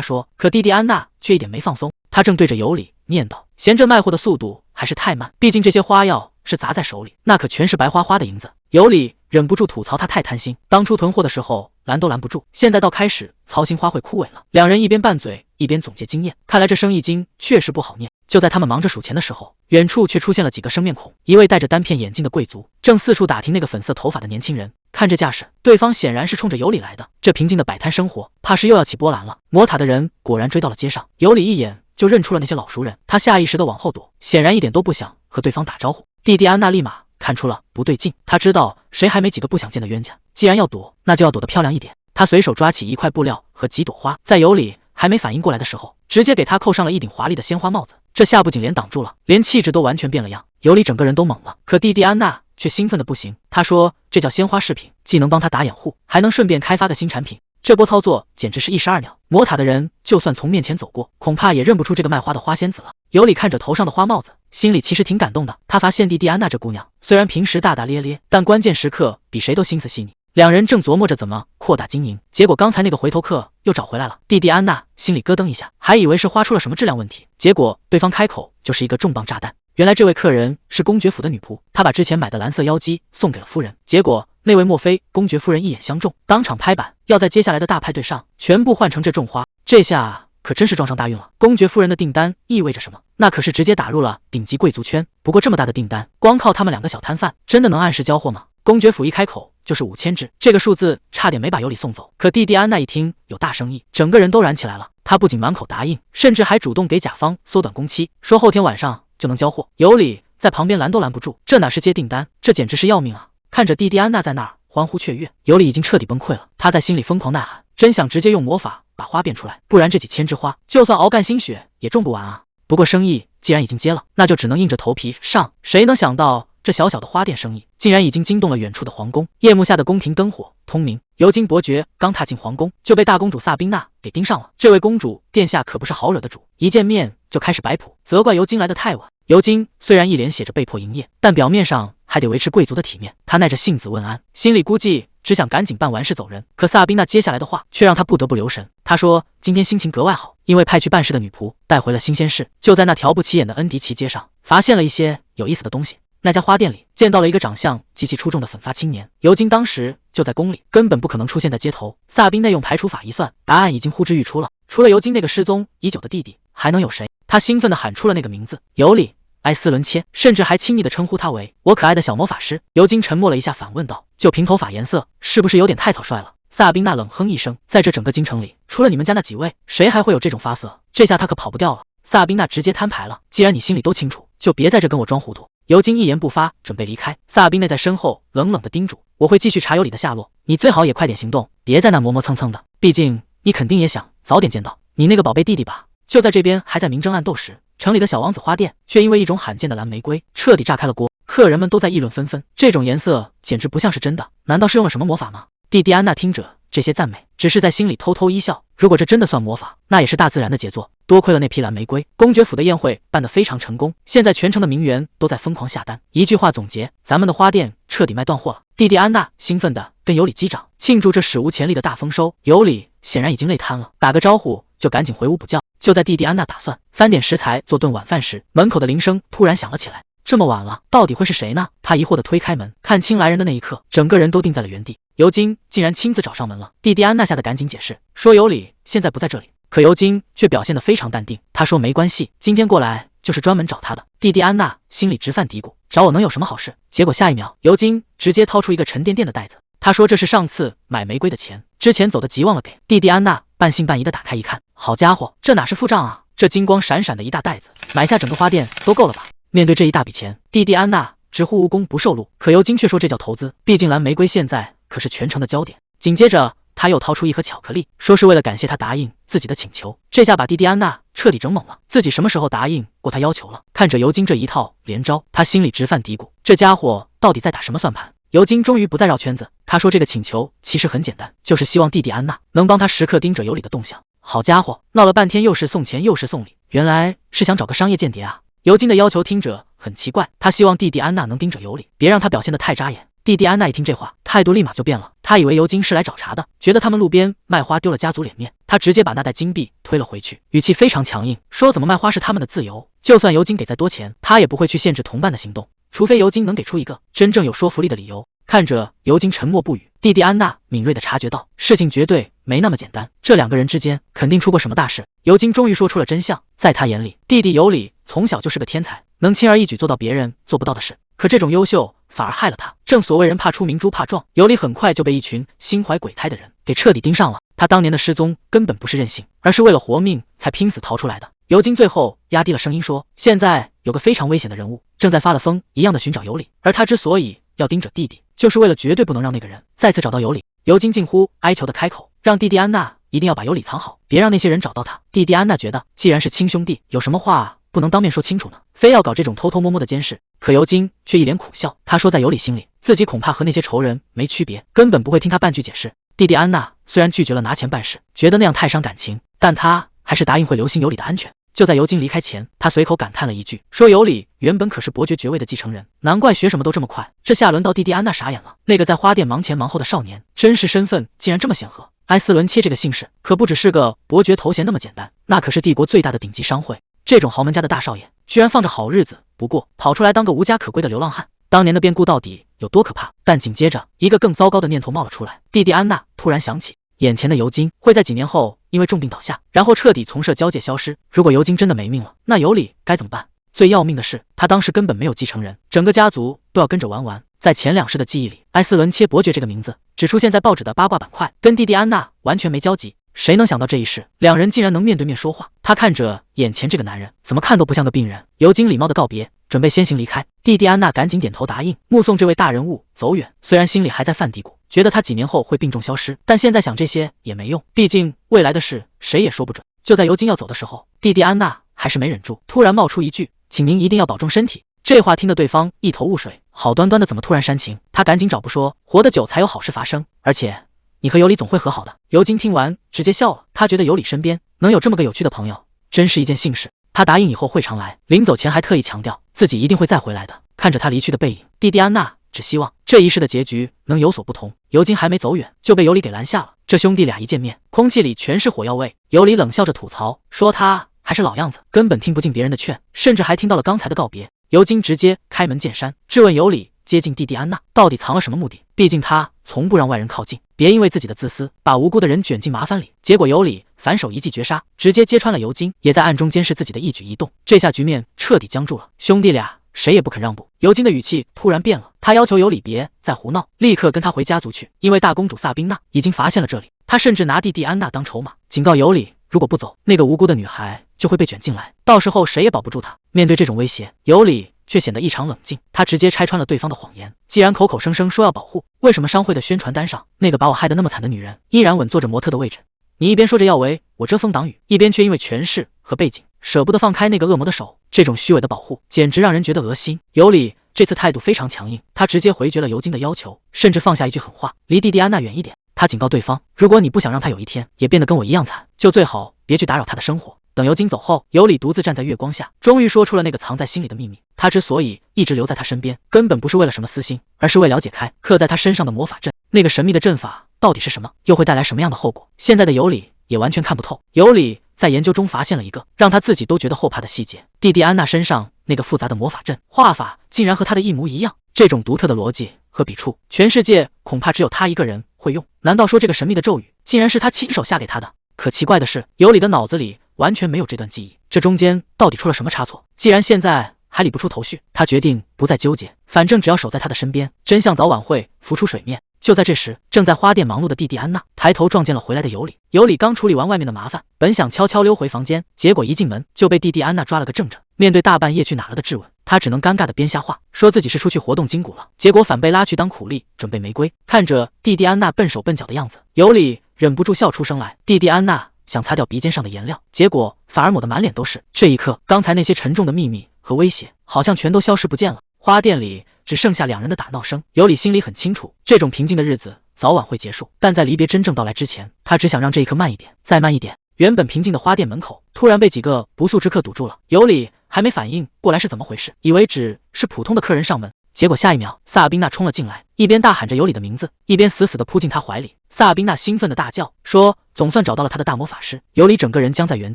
说。可蒂蒂安娜却一点没放松，她正对着尤里念叨，嫌这卖货的速度还是太慢，毕竟这些花要是砸在手里，那可全是白花花的银子。尤里忍不住吐槽他太贪心，当初囤货的时候拦都拦不住，现在倒开始操心花卉枯萎了。两人一边拌嘴一边总结经验，看来这生意经确实不好念。就在他们忙着数钱的时候，远处却出现了几个生面孔。一位戴着单片眼镜的贵族正四处打听那个粉色头发的年轻人。看这架势，对方显然是冲着尤里来的。这平静的摆摊生活，怕是又要起波澜了。魔塔的人果然追到了街上，尤里一眼就认出了那些老熟人，他下意识地往后躲，显然一点都不想和对方打招呼。蒂蒂安娜立马看出了不对劲，她知道谁还没几个不想见的冤家，既然要躲，那就要躲得漂亮一点。她随手抓起一块布料和几朵花，在尤里还没反应过来的时候，直接给他扣上了一顶华丽的鲜花帽子。这下不仅脸挡住了，连气质都完全变了样。尤里整个人都懵了，可蒂蒂安娜却兴奋的不行。她说这叫鲜花饰品，既能帮她打掩护，还能顺便开发个新产品。这波操作简直是一石二鸟。魔塔的人就算从面前走过，恐怕也认不出这个卖花的花仙子了。尤里看着头上的花帽子，心里其实挺感动的。他发现蒂蒂安娜这姑娘虽然平时大大咧咧，但关键时刻比谁都心思细腻。两人正琢磨着怎么扩大经营，结果刚才那个回头客又找回来了。蒂蒂安娜心里咯噔一下，还以为是花出了什么质量问题，结果对方开口就是一个重磅炸弹。原来这位客人是公爵府的女仆，她把之前买的蓝色妖姬送给了夫人，结果那位莫非公爵夫人一眼相中，当场拍板要在接下来的大派对上全部换成这种花。这下可真是撞上大运了。公爵夫人的订单意味着什么？那可是直接打入了顶级贵族圈。不过这么大的订单，光靠他们两个小摊贩真的能按时交货吗？公爵府一开口就是5000只，这个数字差点没把尤里送走。可蒂蒂安娜一听有大生意，整个人都燃起来了。她不仅满口答应，甚至还主动给甲方缩短工期，说后天晚上就能交货。尤里在旁边拦都拦不住，这哪是接订单，这简直是要命啊！看着蒂蒂安娜在那儿欢呼雀跃，尤里已经彻底崩溃了。他在心里疯狂呐喊，真想直接用魔法把花变出来，不然这几千枝花就算熬干心血也种不完啊。不过生意既然已经接了，那就只能硬着头皮上。谁能想到这小小的花店生意竟然已经惊动了远处的皇宫。夜幕下的宫廷灯火通明，尤金伯爵刚踏进皇宫就被大公主萨宾娜给盯上了。这位公主殿下可不是好惹的主，一见面就开始摆谱，责怪尤金来得太晚。尤金虽然一脸写着被迫营业，但表面上还得维持贵族的体面。他耐着性子问安，心里估计只想赶紧办完事走人。可萨宾娜接下来的话却让他不得不留神。他说今天心情格外好，因为派去办事的女仆带回了新鲜事。就在那条不起眼的恩迪奇街上，发现了一些有意思的东西。那家花店里见到了一个长相极其出众的粉发青年，尤金当时就在宫里，根本不可能出现在街头。萨宾内用排除法一算，答案已经呼之欲出了，除了尤金那个失踪已久的弟弟，还能有谁？他兴奋地喊出了那个名字，尤里埃斯伦切，甚至还亲昵地称呼他为我可爱的小魔法师。尤金沉默了一下，反问道，就平头发颜色是不是有点太草率了？萨宾娜冷哼一声，在这整个京城里，除了你们家那几位，谁还会有这种发色？这下他可跑不掉了。萨宾娜直接摊牌了，既然你心里都清楚，就别在这跟我装糊涂。尤金一言不发，准备离开。萨宾内在身后冷冷地叮嘱：“我会继续查尤里的下落，你最好也快点行动，别在那磨磨蹭蹭的。毕竟你肯定也想早点见到你那个宝贝弟弟吧？”就在这边还在明争暗斗时，城里的小王子花店却因为一种罕见的蓝玫瑰彻底炸开了锅，客人们都在议论纷纷，这种颜色简直不像是真的，难道是用了什么魔法吗？蒂蒂安娜听着这些赞美，只是在心里偷偷一笑，如果这真的算魔法，那也是大自然的杰作，多亏了那批蓝玫瑰。公爵府的宴会办得非常成功，现在全城的名媛都在疯狂下单。一句话总结，咱们的花店彻底卖断货了。蒂蒂安娜兴奋地跟尤里击掌，庆祝这史无前例的大丰收。尤里显然已经累瘫了，打个招呼就赶紧回屋补觉。就在蒂蒂安娜打算翻点食材做顿晚饭时，门口的铃声突然响了起来。这么晚了，到底会是谁呢？他疑惑地推开门，看清来人的那一刻，整个人都定在了原地。尤金竟然亲自找上门了。蒂蒂安娜吓得赶紧解释，说尤里现在不在这里。可尤金却表现得非常淡定，他说没关系，今天过来就是专门找他的。蒂蒂安娜心里直犯嘀咕，找我能有什么好事？结果下一秒，尤金直接掏出一个沉甸甸的袋子，他说这是上次买玫瑰的钱，之前走得急忘了给。蒂蒂安娜半信半疑地打开一看，好家伙，这哪是付账啊？这金光闪闪的一大袋子，买下整个花店都够了吧？面对这一大笔钱，蒂蒂安娜直呼无功不受禄，可尤金却说这叫投资，毕竟蓝玫瑰现在可是全城的焦点。紧接着他又掏出一盒巧克力，说是为了感谢他答应自己的请求。这下把蒂蒂安娜彻底整懵了，自己什么时候答应过他要求了？看着尤金这一套连招，他心里直犯嘀咕，这家伙到底在打什么算盘？尤金终于不再绕圈子，他说这个请求其实很简单，就是希望蒂蒂安娜能帮他时刻盯着尤里的动向。好家伙，闹了半天又是送钱又是送礼，原来是想找个商业间谍啊！尤金的要求听着很奇怪，他希望蒂蒂安娜能盯着尤里，别让他表现得太扎眼。蒂蒂安娜一听这话，态度立马就变了，他以为尤金是来找茬的，觉得他们路边卖花丢了家族脸面，他直接把那袋金币推了回去，语气非常强硬，说怎么卖花是他们的自由，就算尤金给再多钱，他也不会去限制同伴的行动，除非尤金能给出一个真正有说服力的理由。看着尤金沉默不语，蒂蒂安娜敏锐地察觉到事情绝对没那么简单，这两个人之间肯定出过什么大事。尤金终于说出了真相，在他眼里，弟弟尤里从小就是个天才，能轻而易举做到别人做不到的事，可这种优秀反而害了他。正所谓人怕出名猪怕壮，尤里很快就被一群心怀鬼胎的人给彻底盯上了。他当年的失踪根本不是任性，而是为了活命才拼死逃出来的。尤金最后压低了声音说，现在有个非常危险的人物正在发了疯一样的寻找尤里，而他之所以要盯着弟弟，就是为了绝对不能让那个人再次找到尤里。尤金近乎哀求的开口，让蒂蒂安娜一定要把尤里藏好，别让那些人找到他。蒂蒂安娜觉得既然是亲兄弟，有什么话不能当面说清楚呢？非要搞这种偷偷摸摸的监视。可尤金却一脸苦笑，他说在尤里心里，自己恐怕和那些仇人没区别，根本不会听他半句解释。蒂蒂安娜虽然拒绝了拿钱办事，觉得那样太伤感情，但她还是答应会留心尤里的安全。就在尤金离开前，他随口感叹了一句，说尤里原本可是伯爵爵位的继承人，难怪学什么都这么快。这下轮到蒂蒂安娜傻眼了，那个在花店忙前忙后的少年，真实身份竟然这么显赫。埃斯伦切这个姓氏可不只是个伯爵头衔那么简单，那可是帝国最大的顶级商会，这种豪门家的大少爷居然放着好日子不过，跑出来当个无家可归的流浪汉。当年的变故到底有多可怕？但紧接着一个更糟糕的念头冒了出来，蒂蒂安娜突然想起，眼前的尤金会在几年后因为重病倒下，然后彻底从社交界消失。如果尤金真的没命了，那尤里该怎么办？最要命的是，他当时根本没有继承人，整个家族都要跟着玩完。在前两世的记忆里，埃斯伦切伯爵这个名字只出现在报纸的八卦板块，跟蒂蒂安娜完全没交集。谁能想到这一世，两人竟然能面对面说话？他看着眼前这个男人，怎么看都不像个病人。尤金礼貌的告别，准备先行离开。蒂蒂安娜赶紧点头答应，目送这位大人物走远。虽然心里还在犯嘀咕，觉得他几年后会病重消失，但现在想这些也没用，毕竟未来的事谁也说不准。就在尤金要走的时候，蒂蒂安娜还是没忍住，突然冒出一句，请您一定要保重身体。这话听得对方一头雾水，好端端的怎么突然煽情？他赶紧找补说，活得久才有好事发生，而且你和尤里总会和好的。尤金听完直接笑了，他觉得尤里身边能有这么个有趣的朋友，真是一件幸事。他答应以后会常来，临走前还特意强调自己一定会再回来的。看着他离去的背影，蒂蒂安娜只希望这一世的结局能有所不同。尤金还没走远，就被尤里给拦下了。这兄弟俩一见面，空气里全是火药味。尤里冷笑着吐槽说，他还是老样子，根本听不进别人的劝，甚至还听到了刚才的告别。尤金直接开门见山质问尤里接近蒂蒂安娜到底藏了什么目的，毕竟他从不让外人靠近，别因为自己的自私把无辜的人卷进麻烦里。结果尤里反手一记绝杀，直接揭穿了尤金，也在暗中监视自己的一举一动。这下局面彻底僵住了，兄弟俩谁也不肯让步。尤金的语气突然变了，他要求尤里别再胡闹，立刻跟他回家族去，因为大公主萨宾娜已经发现了这里。他甚至拿蒂蒂安娜当筹码，警告尤里如果不走，那个无辜的女孩就会被卷进来，到时候谁也保不住她。面对这种威胁，尤里却显得异常冷静。他直接拆穿了对方的谎言，既然口口声声说要保护，为什么商会的宣传单上那个把我害得那么惨的女人依然稳坐着模特的位置？你一边说着要为我遮风挡雨，一边却因为权势和背景舍不得放开那个恶魔的手，这种虚伪的保护简直让人觉得恶心。尤里这次态度非常强硬，他直接回绝了尤金的要求，甚至放下一句狠话：离蒂蒂安娜远一点。他警告对方，如果你不想让她有一天也变得跟我一样惨，就最好别去打扰她的生活。等尤金走后，尤里独自站在月光下，终于说出了那个藏在心里的秘密。他之所以一直留在他身边，根本不是为了什么私心，而是为了解开刻在他身上的魔法阵。那个神秘的阵法到底是什么，又会带来什么样的后果？现在的尤里也完全看不透。尤里在研究中发现了一个让他自己都觉得后怕的细节：蒂蒂安娜身上那个复杂的魔法阵画法竟然和他的一模一样。这种独特的逻辑和笔触，全世界恐怕只有他一个人会用。难道说这个神秘的咒语竟然是他亲手下给他的？可奇怪的是，尤里的脑子里完全没有这段记忆，这中间到底出了什么差错？既然现在还理不出头绪，他决定不再纠结，反正只要守在他的身边，真相早晚会浮出水面。就在这时，正在花店忙碌的蒂蒂安娜抬头撞见了回来的尤里。尤里刚处理完外面的麻烦，本想悄悄溜回房间，结果一进门就被蒂蒂安娜抓了个正着。面对大半夜去哪了的质问，他只能尴尬的编瞎话，说自己是出去活动筋骨了，结果反被拉去当苦力，准备玫瑰。看着蒂蒂安娜笨手笨脚的样子，尤里忍不住笑出声来。蒂蒂安娜想擦掉鼻尖上的颜料，结果反而抹得满脸都是。这一刻，刚才那些沉重的秘密和威胁好像全都消失不见了。花店里只剩下两人的打闹声。尤里心里很清楚，这种平静的日子早晚会结束，但在离别真正到来之前，他只想让这一刻慢一点，再慢一点。原本平静的花店门口突然被几个不速之客堵住了。尤里还没反应过来是怎么回事，以为只是普通的客人上门，结果下一秒萨尔宾娜冲了进来，一边大喊着尤里的名字，一边死死地扑进他怀里。萨尔宾娜兴奋地大叫说，总算找到了他的大魔法师。尤里整个人僵在原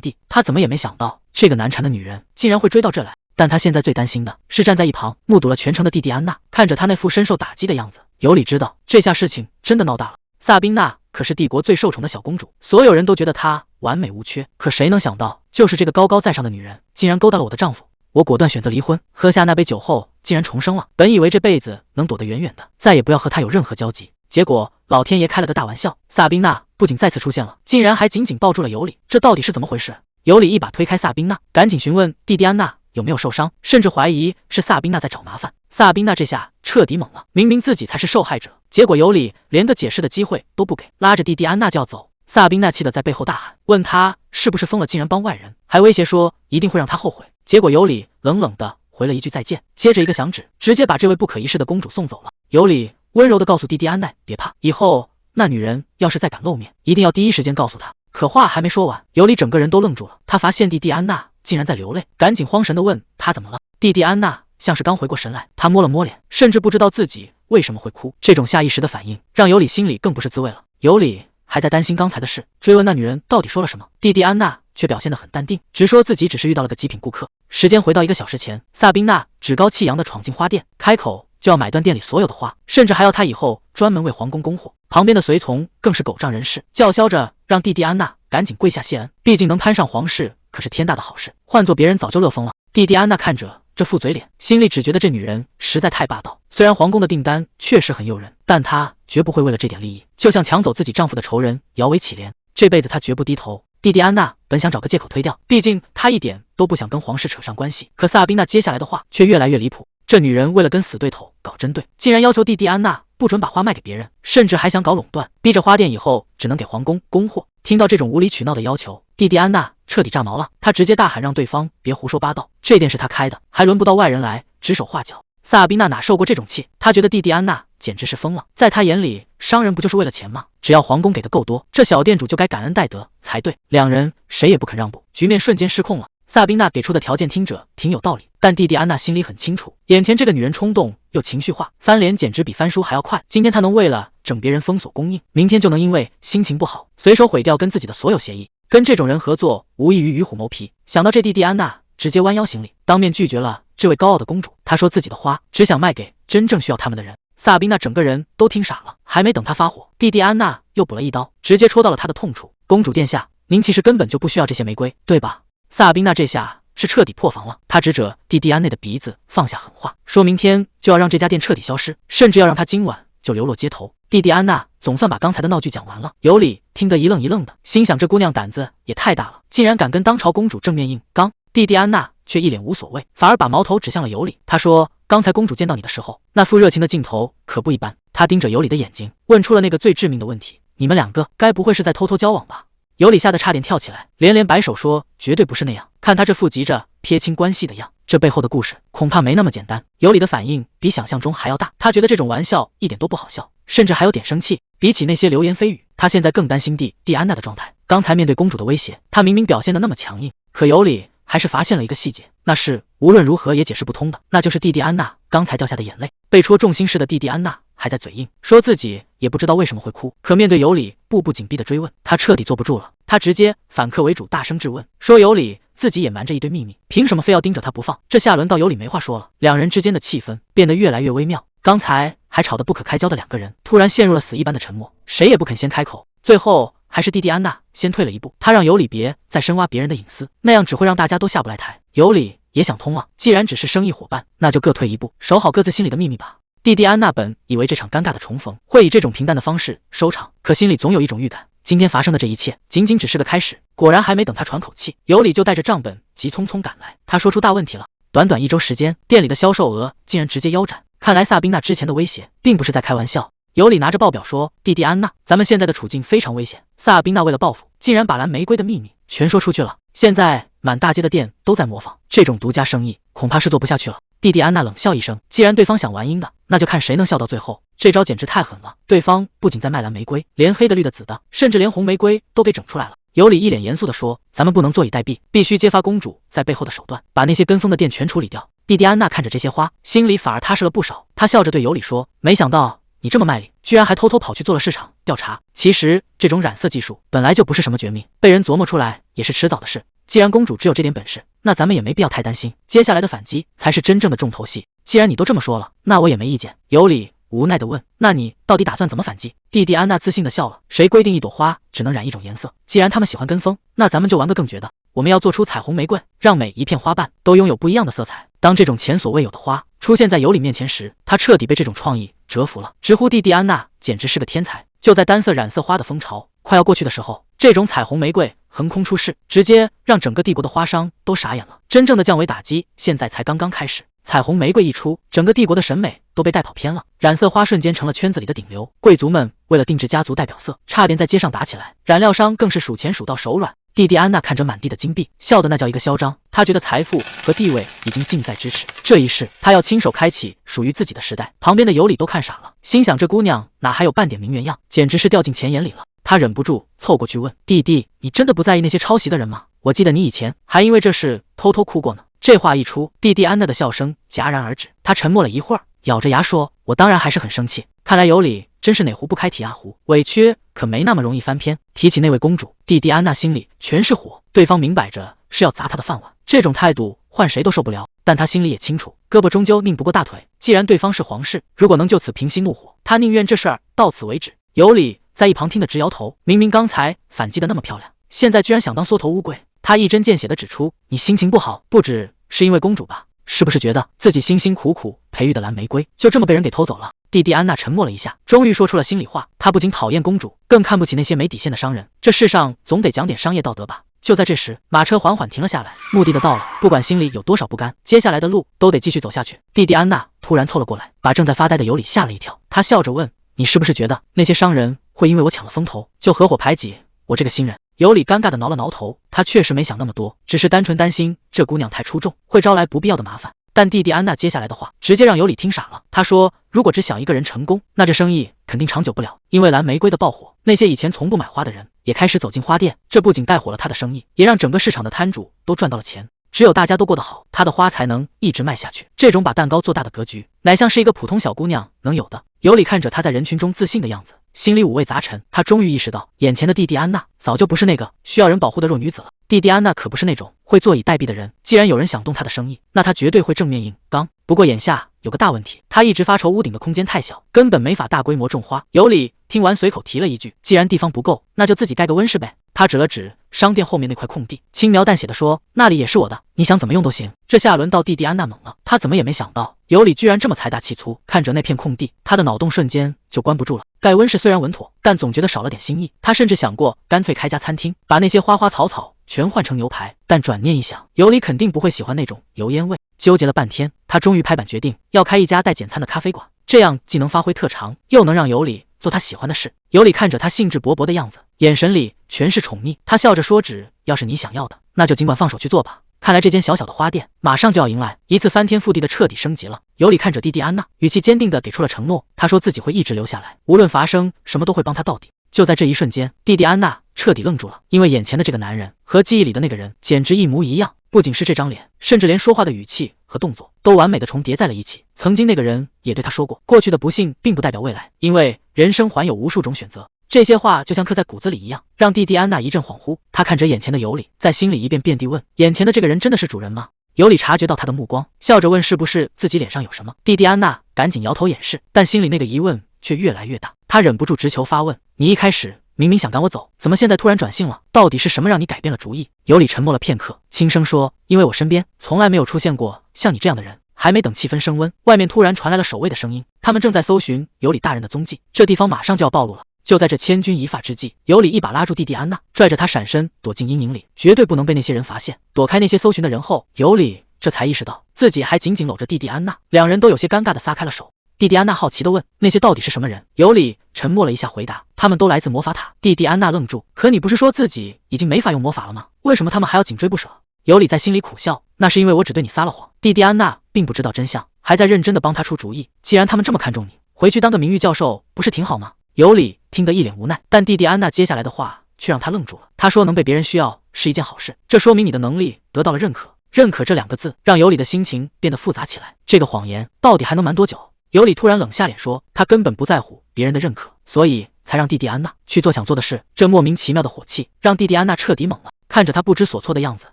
地，他怎么也没想到这个难缠的女人竟然会追到这来。但他现在最担心的是站在一旁目睹了全程的蒂蒂安娜，看着他那副深受打击的样子，尤里知道这下事情真的闹大了。萨宾娜可是帝国最受宠的小公主，所有人都觉得她完美无缺，可谁能想到，就是这个高高在上的女人竟然勾搭了我的丈夫。我果断选择离婚。喝下那杯酒后竟然重生了，本以为这辈子能躲得远远的，再也不要和她有任何交集，结果老天爷开了个大玩笑，萨宾娜不仅再次出现了，竟然还紧紧抱住了尤里，这到底是怎么回事？尤里一把推开萨宾娜，赶紧询问蒂蒂安娜有没有受伤，甚至怀疑是萨宾娜在找麻烦。萨宾娜这下彻底懵了，明明自己才是受害者，结果尤里连个解释的机会都不给，拉着蒂蒂安娜就要走。萨宾娜气得在背后大喊，问他是不是疯了，竟然帮外人，还威胁说一定会让他后悔。结果尤里冷冷的回了一句再见，接着一个响指，直接把这位不可一世的公主送走了。尤里温柔地告诉蒂蒂安娜，别怕，以后那女人要是再敢露面，一定要第一时间告诉她。可话还没说完，尤里整个人都愣住了，他发现蒂蒂安娜竟然在流泪，赶紧慌神地问她怎么了。蒂蒂安娜像是刚回过神来，她摸了摸脸，甚至不知道自己为什么会哭。这种下意识的反应让尤里心里更不是滋味了。尤里还在担心刚才的事，追问那女人到底说了什么，蒂蒂安娜却表现得很淡定，直说自己只是遇到了个极品顾客。时间回到1个小时前，萨宾娜趾高气扬地闯进花店，开口就要买断店里所有的花，甚至还要他以后专门为皇宫供货。旁边的随从更是狗仗人势，叫嚣着让蒂蒂安娜赶紧跪下谢恩，毕竟能攀上皇室可是天大的好事，换做别人早就乐疯了。蒂蒂安娜看着这副嘴脸，心里只觉得这女人实在太霸道。虽然皇宫的订单确实很诱人，但她绝不会为了这点利益，就像抢走自己丈夫的仇人摇尾乞怜，这辈子她绝不低头。蒂蒂安娜本想找个借口推掉，毕竟她一点都不想跟皇室扯上关系，可萨宾娜接下来的话却越来越离谱。这女人为了跟死对头搞针对，竟然要求蒂蒂安娜不准把花卖给别人，甚至还想搞垄断，逼着花店以后只能给皇宫供货。听到这种无理取闹的要求，蒂蒂安娜彻底炸毛了，她直接大喊让对方别胡说八道，这店是她开的，还轮不到外人来指手画脚。萨宾娜哪受过这种气，她觉得蒂蒂安娜简直是疯了。在她眼里，商人不就是为了钱吗？只要皇宫给的够多，这小店主就该感恩戴德才对。两人谁也不肯让步，局面瞬间失控了。萨宾娜给出的条件听着挺有道理，但蒂蒂安娜心里很清楚，眼前这个女人冲动又情绪化，翻脸简直比翻书还要快。今天她能为了整别人封锁供应，明天就能因为心情不好随手毁掉跟自己的所有协议。跟这种人合作无异于与虎谋皮。想到这，蒂蒂安娜直接弯腰行礼，当面拒绝了这位高傲的公主。她说自己的花只想卖给真正需要他们的人。萨宾娜整个人都听傻了，还没等她发火，蒂蒂安娜又补了一刀，直接戳到了她的痛处。公主殿下，您其实根本就不需要这些玫瑰，对吧？萨宾娜这下是彻底破防了，她指着蒂蒂安内的鼻子放下狠话，说明天就要让这家店彻底消失，甚至要让她今晚就流落街头。蒂蒂安娜总算把刚才的闹剧讲完了，尤里听得一愣一愣的，心想这姑娘胆子也太大了，竟然敢跟当朝公主正面硬刚。蒂蒂安娜却一脸无所谓，反而把矛头指向了尤里。他说：“刚才公主见到你的时候，那副热情的劲头可不一般。”他盯着尤里的眼睛，问出了那个最致命的问题：“你们两个该不会是在偷偷交往吧？”尤里吓得差点跳起来，连连摆手说：“绝对不是那样。”看他这副急着撇清关系的样，这背后的故事恐怕没那么简单。尤里的反应比想象中还要大，他觉得这种玩笑一点都不好笑，甚至还有点生气。比起那些流言蜚语，他现在更担心蒂安娜的状态。刚才面对公主的威胁，他明明表现得那么强硬，可尤里还是发现了一个细节，那是无论如何也解释不通的，那就是蒂安娜刚才掉下的眼泪。被戳中心似的蒂安娜还在嘴硬，说自己也不知道为什么会哭。可面对尤里步步紧逼的追问，他彻底坐不住了。他直接反客为主，大声质问，说尤里自己也瞒着一堆秘密，凭什么非要盯着他不放？这下轮到尤里没话说了，两人之间的气氛变得越来越微妙。刚才还吵得不可开交的两个人，突然陷入了死一般的沉默，谁也不肯先开口。最后还是蒂安娜先退了一步，她让尤里别再深挖别人的隐私，那样只会让大家都下不来台。尤里也想通了，既然只是生意伙伴，那就各退一步，守好各自心里的秘密吧。蒂安娜本以为这场尴尬的重逢会以这种平淡的方式收场，可心里总有一种预感，今天发生的这一切仅仅只是个开始。果然还没等他喘口气，尤里就带着账本急匆匆赶来。他说出大问题了，短短1周时间，店里的销售额竟然直接腰斩。看来萨宾娜之前的威胁并不是在开玩笑。尤里拿着报表说：“蒂安娜，咱们现在的处境非常危险。萨宾娜为了报复，竟然把蓝玫瑰的秘密全说出去了。现在满大街的店都在模仿，这种独家生意恐怕是做不下去了。”蒂安娜冷笑一声，既然对方想玩阴的，那就看谁能笑到最后。这招简直太狠了，对方不仅在卖蓝玫瑰，连黑的、绿的、紫的，甚至连红玫瑰都给整出来了。尤里一脸严肃地说：“咱们不能坐以待毙，必须揭发公主在背后的手段，把那些跟风的店全处理掉。”蒂安娜看着这些话，心里反而踏实了不少。她笑着对尤里说：“没想到你这么卖力，居然还偷偷跑去做了市场调查。其实这种染色技术本来就不是什么绝密，被人琢磨出来也是迟早的事。既然公主只有这点本事，那咱们也没必要太担心，接下来的反击才是真正的重头戏。既然你都这么说了，那我也没意见。”尤里无奈地问：“那你到底打算怎么反击？”蒂安娜自信地笑了：“谁规定一朵花只能染一种颜色？既然他们喜欢跟风，那咱们就玩个更绝的。我们要做出彩虹玫瑰，让每一片花瓣都拥有不一样的色彩。”当这种前所未有的花出现在尤里面前时，他彻底被这种创意折服了，直呼蒂安娜简直是个天才。就在单色染色花的风潮快要过去的时候，这种彩虹玫瑰横空出世，直接让整个帝国的花商都傻眼了。真正的降维打击现在才刚刚开始。彩虹玫瑰一出，整个帝国的审美都被带跑偏了，染色花瞬间成了圈子里的顶流。贵族们为了定制家族代表色，差点在街上打起来，染料商更是数钱数到手软。蒂安娜看着满地的金币，笑得那叫一个嚣张。她觉得财富和地位已经近在咫尺，这一世她要亲手开启属于自己的时代。旁边的尤里都看傻了，心想这姑娘哪还有半点名媛样，简直是掉进钱眼里了。他忍不住凑过去问：“弟，你真的不在意那些抄袭的人吗？我记得你以前还因为这事偷偷哭过呢。”这话一出，蒂安娜的笑声戛然而止。她沉默了一会儿，咬着牙说：“我当然还是很生气。看来尤里真是哪壶不开提哪壶，委屈可没那么容易翻篇。”提起那位公主，蒂安娜心里全是火，对方明摆着是要砸她的饭碗，这种态度换谁都受不了。但她心里也清楚，胳膊终究拧不过大腿。既然对方是皇室，如果能就此平息怒火，她宁愿这事儿到此为止。尤里在一旁听得直摇头，明明刚才反击的那么漂亮，现在居然想当缩头乌龟。他一针见血地指出：“你心情不好，不只是因为公主吧？是不是觉得自己辛辛苦苦培育的蓝玫瑰就这么被人给偷走了？”蒂安娜沉默了一下，终于说出了心里话。她不仅讨厌公主，更看不起那些没底线的商人。这世上总得讲点商业道德吧。就在这时，马车缓缓停了下来，目的地到了。不管心里有多少不甘，接下来的路都得继续走下去。蒂安娜突然凑了过来，把正在发呆的尤里吓了一跳。她笑着问：“你是不是觉得那些商人会因为我抢了风头，就合伙排挤我这个新人？”尤里尴尬地挠了挠头，他确实没想那么多，只是单纯担心这姑娘太出众，会招来不必要的麻烦。但蒂安娜接下来的话直接让尤里听傻了。他说：“如果只想一个人成功，那这生意肯定长久不了。因为蓝玫瑰的爆火，那些以前从不买花的人也开始走进花店，这不仅带火了他的生意，也让整个市场的摊主都赚到了钱。只有大家都过得好，他的花才能一直卖下去。这种把蛋糕做大的格局，乃像是一个普通小姑娘能有的。”尤里看着她在人群中自信的样子，心里五味杂陈。他终于意识到，眼前的蒂安娜早就不是那个需要人保护的弱女子了。蒂安娜可不是那种会坐以待毙的人，既然有人想动她的生意，那她绝对会正面硬刚。不过眼下有个大问题，她一直发愁屋顶的空间太小，根本没法大规模种花。尤里听完随口提了一句：“既然地方不够，那就自己盖个温室呗。”他指了指商店后面那块空地，轻描淡写地说：“那里也是我的，你想怎么用都行。”这下轮到蒂安娜懵了，她怎么也没想到尤里居然这么财大气粗。看着那片空地，她的脑洞瞬间就关不住了。盖温室虽然稳妥，但总觉得少了点新意。她甚至想过干脆开家餐厅，把那些花花草草全换成牛排。但转念一想，尤里肯定不会喜欢那种油烟味。纠结了半天，他终于拍板决定要开一家带简餐的咖啡馆，这样既能发挥特长，又能让尤里做他喜欢的事。尤里看着他兴致勃勃的样子，眼神里全是宠溺。他笑着说：“要是你想要的，那就尽管放手去做吧。”看来这间小小的花店马上就要迎来一次翻天覆地的彻底升级了。尤里看着蒂蒂安娜，语气坚定地给出了承诺。他说自己会一直留下来，无论发生什么都会帮他到底。就在这一瞬间，蒂蒂安娜彻底愣住了，因为眼前的这个男人和记忆里的那个人简直一模一样，不仅是这张脸，甚至连说话的语气和动作都完美的重叠在了一起。曾经那个人也对他说过，过去的不幸并不代表未来，因为人生还有无数种选择。这些话就像刻在骨子里一样，让蒂蒂安娜一阵恍惚。她看着眼前的尤里，在心里一遍遍地问：眼前的这个人真的是主人吗？尤里察觉到他的目光，笑着问：是不是自己脸上有什么？蒂蒂安娜赶紧摇头掩饰，但心里那个疑问却越来越大。她忍不住直球发问：你一开始明明想赶我走，怎么现在突然转性了？到底是什么让你改变了主意？尤里沉默了片刻，轻声说：因为我身边从来没有出现过像你这样的人。还没等气氛升温，外面突然传来了守卫的声音，他们正在搜寻尤里大人的踪迹，这地方马上就要暴露了。就在这千钧一发之际，尤里一把拉住蒂蒂安娜，拽着她闪身躲进阴影里，绝对不能被那些人发现。躲开那些搜寻的人后，尤里这才意识到自己还紧紧搂着蒂蒂安娜，两人都有些尴尬地撒开了手。蒂蒂安娜好奇地问：那些到底是什么人？尤里沉默了一下回答：他们都来自魔法塔。蒂蒂安娜愣住：可你不是说自己已经没法用魔法了吗？为什么他们还要紧追不舍？尤里在心里苦笑：那是因为我只对你撒了谎。蒂蒂安娜并不知道真相，还在认真地帮他出主意。既然他们这么看重你，回去当个名誉教授不是挺好吗？尤里听得一脸无奈，但蒂蒂安娜接下来的话却让他愣住了。他说：能被别人需要是一件好事，这说明你的能力得到了认可。认可这两个字让尤里的心情变得复杂起来，这个谎言到底还能瞒多久？尤里突然冷下脸说：他根本不在乎别人的认可，所以才让蒂蒂安娜去做想做的事。这莫名其妙的火气让蒂蒂安娜彻底懵了，看着他不知所措的样子，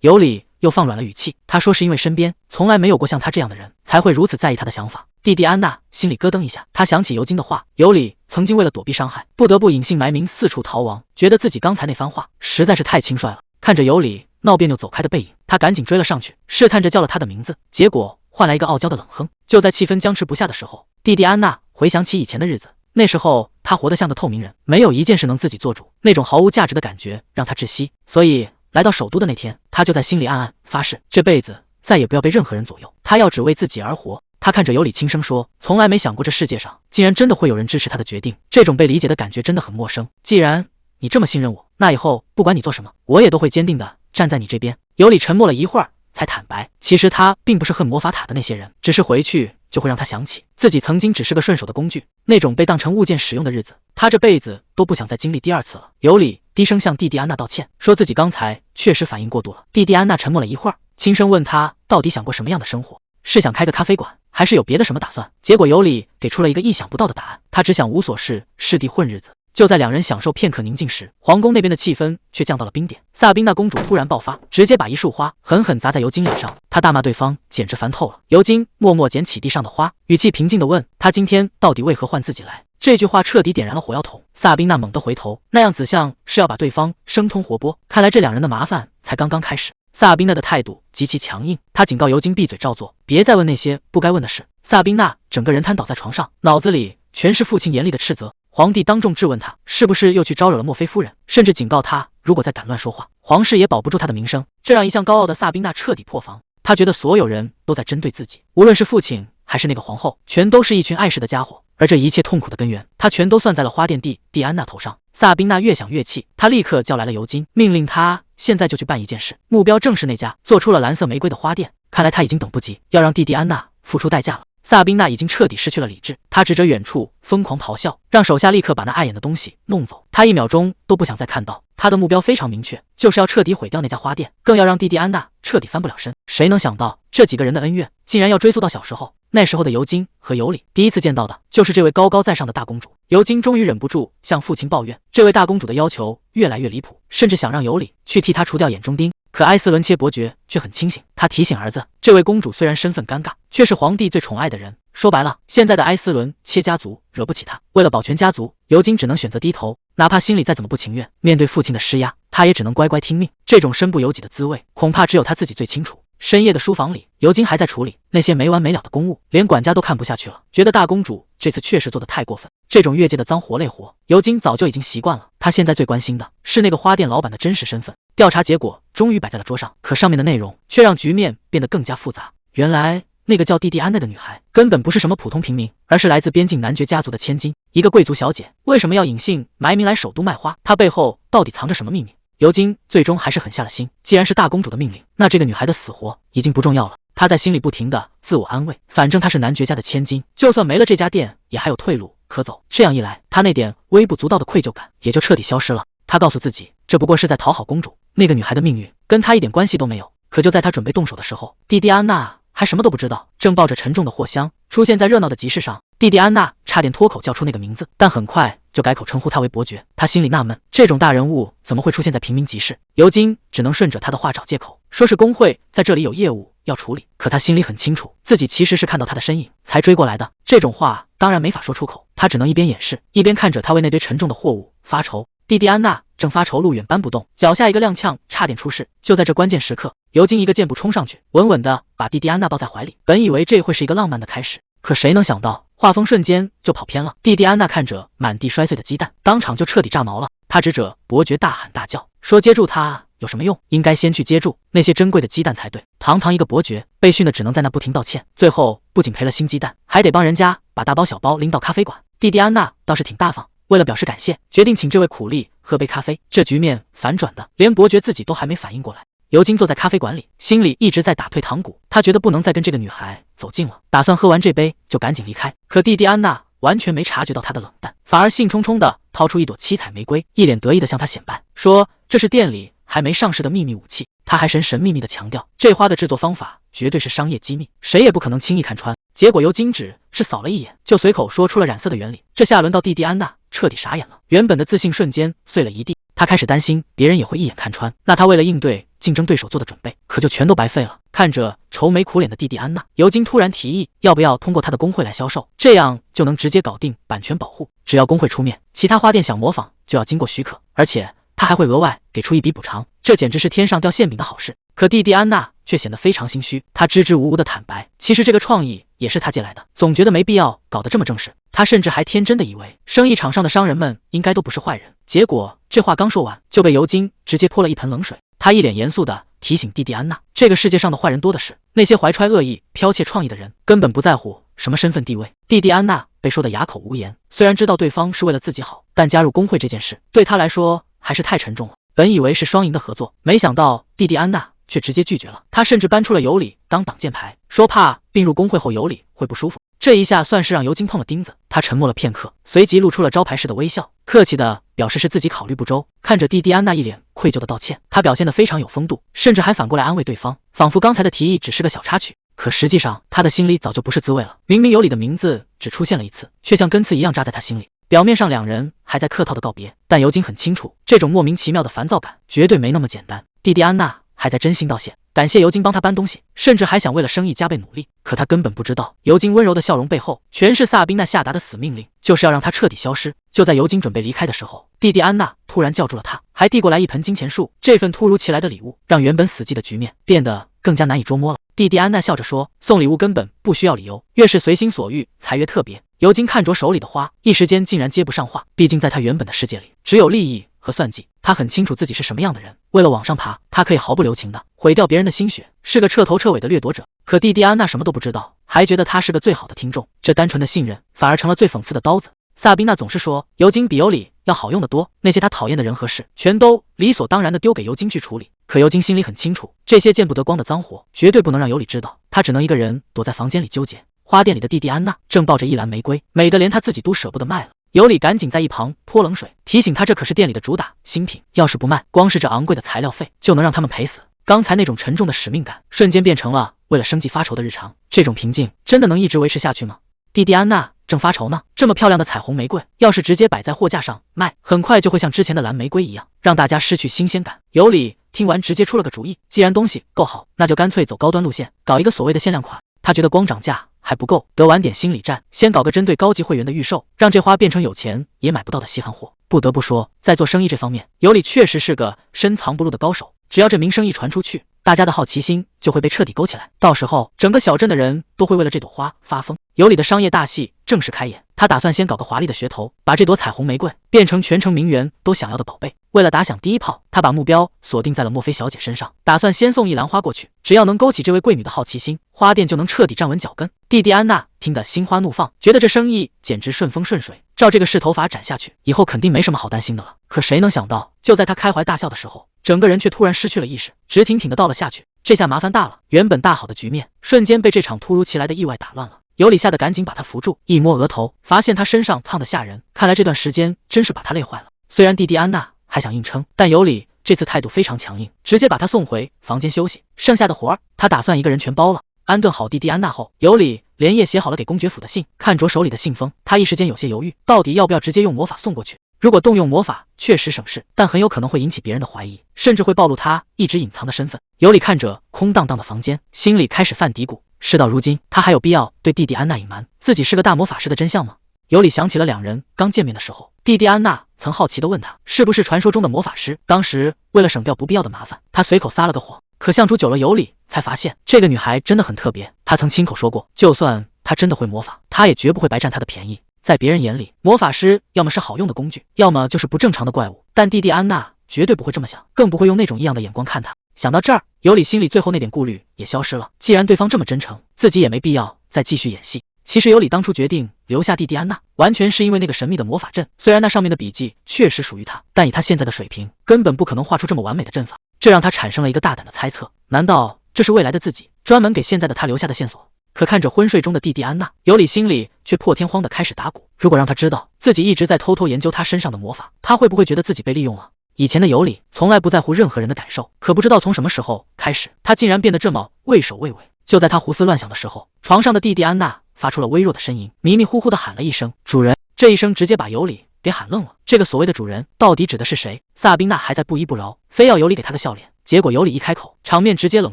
尤里又放软了语气。他说是因为身边从来没有过像他这样的人，才会如此在意他的想法。蒂蒂安娜心里咯噔一下，她想起尤金的话，尤里曾经为了躲避伤害，不得不隐姓埋名四处逃亡，觉得自己刚才那番话实在是太轻率了。看着尤里闹别扭走开的背影，他赶紧追了上去，试探着叫了他的名字，结果换来一个傲娇的冷哼。就在气氛僵持不下的时候，蒂蒂安娜回想起以前的日子，那时候她活得像个透明人，没有一件事能自己做主，那种毫无价值的感觉让她窒息。所以来到首都的那天，她就在心里暗暗发誓，这辈子再也不要被任何人左右，她要只为自己而活。他看着尤里轻声说：从来没想过这世界上竟然真的会有人支持他的决定，这种被理解的感觉真的很陌生。既然你这么信任我，那以后不管你做什么，我也都会坚定的站在你这边。尤里沉默了一会儿才坦白，其实他并不是恨魔法塔的那些人，只是回去就会让他想起自己曾经只是个顺手的工具，那种被当成物件使用的日子，他这辈子都不想再经历第二次了。尤里低声向蒂蒂安娜道歉，说自己刚才确实反应过度了。蒂蒂安娜沉默了一会儿，轻声问他到底想过什么样的生活，是想开个咖啡馆，还是有别的什么打算？结果尤里给出了一个意想不到的答案，他只想无所事事地混日子。就在两人享受片刻宁静时，皇宫那边的气氛却降到了冰点。萨宾娜公主突然爆发，直接把一束花狠狠砸在尤金脸上，她大骂对方简直烦透了。尤金默默捡起地上的花，语气平静地问他今天到底为何换自己来。这句话彻底点燃了火药桶，萨宾娜猛地回头，那样子像是要把对方生吞活剥。看来这两人的麻烦才刚刚开始。萨宾娜的态度极其强硬，她警告尤金闭嘴照做，别再问那些不该问的事。萨宾娜整个人瘫倒在床上，脑子里全是父亲严厉的斥责。皇帝当众质问他是不是又去招惹了墨菲夫人，甚至警告他如果再敢乱说话，皇室也保不住他的名声。这让一向高傲的萨宾娜彻底破防，她觉得所有人都在针对自己，无论是父亲还是那个皇后，全都是一群碍事的家伙，而这一切痛苦的根源，她全都算在了花店蒂安娜头上。萨宾娜越想越气，她立刻叫来了尤金，命令他现在就去办一件事，目标正是那家做出了蓝色玫瑰的花店。看来他已经等不及要让蒂安娜付出代价了。萨宾娜已经彻底失去了理智，她指着远处疯狂咆哮，让手下立刻把那碍眼的东西弄走。她一秒钟都不想再看到，她的目标非常明确，就是要彻底毁掉那家花店，更要让蒂安娜彻底翻不了身。谁能想到这几个人的恩怨竟然要追溯到小时候，那时候的尤金和尤里第一次见到的就是这位高高在上的大公主。尤金终于忍不住向父亲抱怨，这位大公主的要求越来越离谱，甚至想让尤里去替她除掉眼中钉。可埃斯伦切伯爵却很清醒，他提醒儿子，这位公主虽然身份尴尬，却是皇帝最宠爱的人。说白了，现在的埃斯伦切家族惹不起他。为了保全家族，尤金只能选择低头，哪怕心里再怎么不情愿，面对父亲的施压，他也只能乖乖听命。这种身不由己的滋味，恐怕只有他自己最清楚。深夜的书房里，尤金还在处理那些没完没了的公务，连管家都看不下去了，觉得大公主这次确实做得太过分。这种越界的脏活累活，尤金早就已经习惯了。他现在最关心的是那个花店老板的真实身份。调查结果终于摆在了桌上，可上面的内容却让局面变得更加复杂。原来那个叫蒂蒂安娜的女孩根本不是什么普通平民，而是来自边境男爵家族的千金，一个贵族小姐。为什么要隐姓埋名来首都卖花？她背后到底藏着什么秘密？尤金最终还是狠下了心，既然是大公主的命令，那这个女孩的死活已经不重要了。他在心里不停地自我安慰，反正她是男爵家的千金，就算没了这家店，也还有退路可走。这样一来，他那点微不足道的愧疚感也就彻底消失了。他告诉自己，这不过是在讨好公主，那个女孩的命运跟他一点关系都没有。可就在他准备动手的时候，蒂蒂安娜还什么都不知道，正抱着沉重的货箱出现在热闹的集市上。蒂蒂安娜差点脱口叫出那个名字，但很快就改口称呼他为伯爵。他心里纳闷，这种大人物怎么会出现在平民集市？尤金只能顺着他的话找借口，说是工会在这里有业务要处理。可他心里很清楚，自己其实是看到他的身影才追过来的。这种话当然没法说出口，他只能一边掩饰，一边看着他为那堆沉重的货物发愁。蒂蒂安娜正发愁路远搬不动，脚下一个踉跄，差点出事。就在这关键时刻，尤金一个箭步冲上去，稳稳地把蒂蒂安娜抱在怀里。本以为这会是一个浪漫的开始，可谁能想到画风瞬间就跑偏了。蒂蒂安娜看着满地摔碎的鸡蛋，当场就彻底炸毛了。她指着伯爵大喊大叫，说接住他有什么用？应该先去接住那些珍贵的鸡蛋才对。堂堂一个伯爵，被训的只能在那不停道歉，最后不仅赔了新鸡蛋，还得帮人家把大包小包拎到咖啡馆。蒂蒂安娜倒是挺大方，为了表示感谢，决定请这位苦力喝杯咖啡。这局面反转的，连伯爵自己都还没反应过来。尤金坐在咖啡馆里，心里一直在打退堂鼓。他觉得不能再跟这个女孩走近了，打算喝完这杯就赶紧离开。可蒂蒂安娜完全没察觉到他的冷淡，反而兴冲冲地掏出一朵七彩玫瑰，一脸得意地向他显摆，说这是店里还没上市的秘密武器。他还神神秘秘地强调，这花的制作方法绝对是商业机密，谁也不可能轻易看穿。结果尤金只是扫了一眼，就随口说出了染色的原理。这下轮到蒂蒂安娜彻底傻眼了，原本的自信瞬间碎了一地。他开始担心别人也会一眼看穿，那他为了应对竞争对手做的准备，可就全都白费了。看着愁眉苦脸的蒂蒂安娜，尤金突然提议，要不要通过他的工会来销售，这样就能直接搞定版权保护。只要工会出面，其他花店想模仿就要经过许可，而且他还会额外给出一笔补偿，这简直是天上掉馅饼的好事。可蒂蒂安娜却显得非常心虚，她支支吾吾的坦白，其实这个创意也是他借来的，总觉得没必要搞得这么正式。他甚至还天真的以为生意场上的商人们应该都不是坏人，结果这话刚说完，就被尤金直接泼了一盆冷水。他一脸严肃地提醒蒂蒂安娜，这个世界上的坏人多的是，那些怀揣恶意、剽窃创意的人根本不在乎什么身份地位。蒂蒂安娜被说得哑口无言，虽然知道对方是为了自己好，但加入工会这件事对他来说还是太沉重了。本以为是双赢的合作，没想到蒂蒂安娜却直接拒绝了。他甚至搬出了尤里当挡箭牌，说怕并入工会后尤里会不舒服。这一下算是让尤金碰了钉子，他沉默了片刻，随即露出了招牌式的微笑，客气的表示是自己考虑不周。看着蒂蒂安娜一脸愧疚的道歉，他表现得非常有风度，甚至还反过来安慰对方，仿佛刚才的提议只是个小插曲。可实际上他的心里早就不是滋味了，明明尤里的名字只出现了一次，却像根刺一样扎在他心里。表面上两人还在客套的告别，但尤金很清楚，这种莫名其妙的烦躁感绝对没那么简单。蒂蒂安娜还在真心道谢，感谢尤金帮他搬东西，甚至还想为了生意加倍努力。可他根本不知道，尤金温柔的笑容背后全是萨宾娜下达的死命令，就是要让他彻底消失。就在尤金准备离开的时候，蒂蒂安娜突然叫住了他，还递过来一盆金钱树。这份突如其来的礼物让原本死寂的局面变得更加难以捉摸了。蒂蒂安娜笑着说，送礼物根本不需要理由，越是随心所欲才越特别。尤金看着手里的花，一时间竟然接不上话，毕竟在他原本的世界里只有利益和算计。他很清楚自己是什么样的人，为了往上爬，他可以毫不留情的毁掉别人的心血，是个彻头彻尾的掠夺者。可蒂蒂安娜什么都不知道，还觉得他是个最好的听众，这单纯的信任反而成了最讽刺的刀子。萨宾娜总是说尤金比尤里要好用得多，那些他讨厌的人和事全都理所当然的丢给尤金去处理。可尤金心里很清楚，这些见不得光的脏活绝对不能让尤里知道，他只能一个人躲在房间里纠结。花店里的蒂蒂安娜正抱着一篮玫瑰，美得连他自己都舍不得卖了。尤里赶紧在一旁泼冷水，提醒他这可是店里的主打新品，要是不卖，光是这昂贵的材料费就能让他们赔死。刚才那种沉重的使命感瞬间变成了为了生计发愁的日常，这种平静真的能一直维持下去吗？蒂蒂安娜正发愁呢，这么漂亮的彩虹玫瑰要是直接摆在货架上卖，很快就会像之前的蓝玫瑰一样，让大家失去新鲜感。尤里听完直接出了个主意，既然东西够好，那就干脆走高端路线，搞一个所谓的限量款。他觉得光涨价还不够，得晚点心理战，先搞个针对高级会员的预售，让这花变成有钱也买不到的稀罕货。不得不说，在做生意这方面，尤里确实是个深藏不露的高手。只要这名声一传出去，大家的好奇心就会被彻底勾起来，到时候整个小镇的人都会为了这朵花发疯。尤里的商业大戏正式开演，他打算先搞个华丽的噱头，把这朵彩虹玫瑰变成全城名媛都想要的宝贝。为了打响第一炮，他把目标锁定在了墨菲小姐身上，打算先送一篮花过去，只要能勾起这位贵女的好奇心，花店就能彻底站稳脚跟。蒂蒂安娜听得心花怒放，觉得这生意简直顺风顺水，照这个势头法斩下去，以后肯定没什么好担心的了。可谁能想到，就在她开怀大笑的时候，整个人却突然失去了意识，直挺挺的倒了下去。这下麻烦大了，原本大好的局面瞬间被这场突如其来的意外打乱了。尤里吓得赶紧把他扶住，一摸额头，发现他身上烫得吓人，看来这段时间真是把他累坏了。虽然蒂蒂安娜还想硬撑，但尤里这次态度非常强硬，直接把他送回房间休息，剩下的活儿他打算一个人全包了。安顿好蒂蒂安娜后，尤里连夜写好了给公爵府的信，看着手里的信封，他一时间有些犹豫，到底要不要直接用魔法送过去。如果动用魔法确实省事，但很有可能会引起别人的怀疑，甚至会暴露他一直隐藏的身份。尤里看着空荡荡的房间，心里开始犯嘀咕，事到如今，他还有必要对蒂蒂安娜隐瞒自己是个大魔法师的真相吗？尤里想起了两人刚见面的时候，蒂蒂安娜曾好奇地问他是不是传说中的魔法师，当时为了省掉不必要的麻烦，他随口撒了个谎。可相处久了，尤里才发现这个女孩真的很特别。他曾亲口说过，就算她真的会魔法，他也绝不会白占她的便宜。在别人眼里，魔法师要么是好用的工具，要么就是不正常的怪物，但蒂蒂安娜绝对不会这么想，更不会用那种异样的眼光看他。想到这儿，尤里心里最后那点顾虑也消失了。既然对方这么真诚，自己也没必要再继续演戏。其实尤里当初决定留下蒂蒂安娜，完全是因为那个神秘的魔法阵。虽然那上面的笔记确实属于他，但以他现在的水平，根本不可能画出这么完美的阵法。这让他产生了一个大胆的猜测：难道这是未来的自己专门给现在的他留下的线索？可看着昏睡中的蒂蒂安娜，尤里心里却破天荒地开始打鼓。如果让他知道自己一直在偷偷研究他身上的魔法，他会不会觉得自己被利用了？以前的尤里从来不在乎任何人的感受，可不知道从什么时候开始，他竟然变得这么畏首畏尾。就在他胡思乱想的时候，床上的蒂蒂安娜发出了微弱的呻吟，迷迷糊糊地喊了一声主人。这一声直接把尤里给喊愣了。这个所谓的主人到底指的是谁？萨宾娜还在不依不饶，非要尤里给他个笑脸。结果尤里一开口，场面直接冷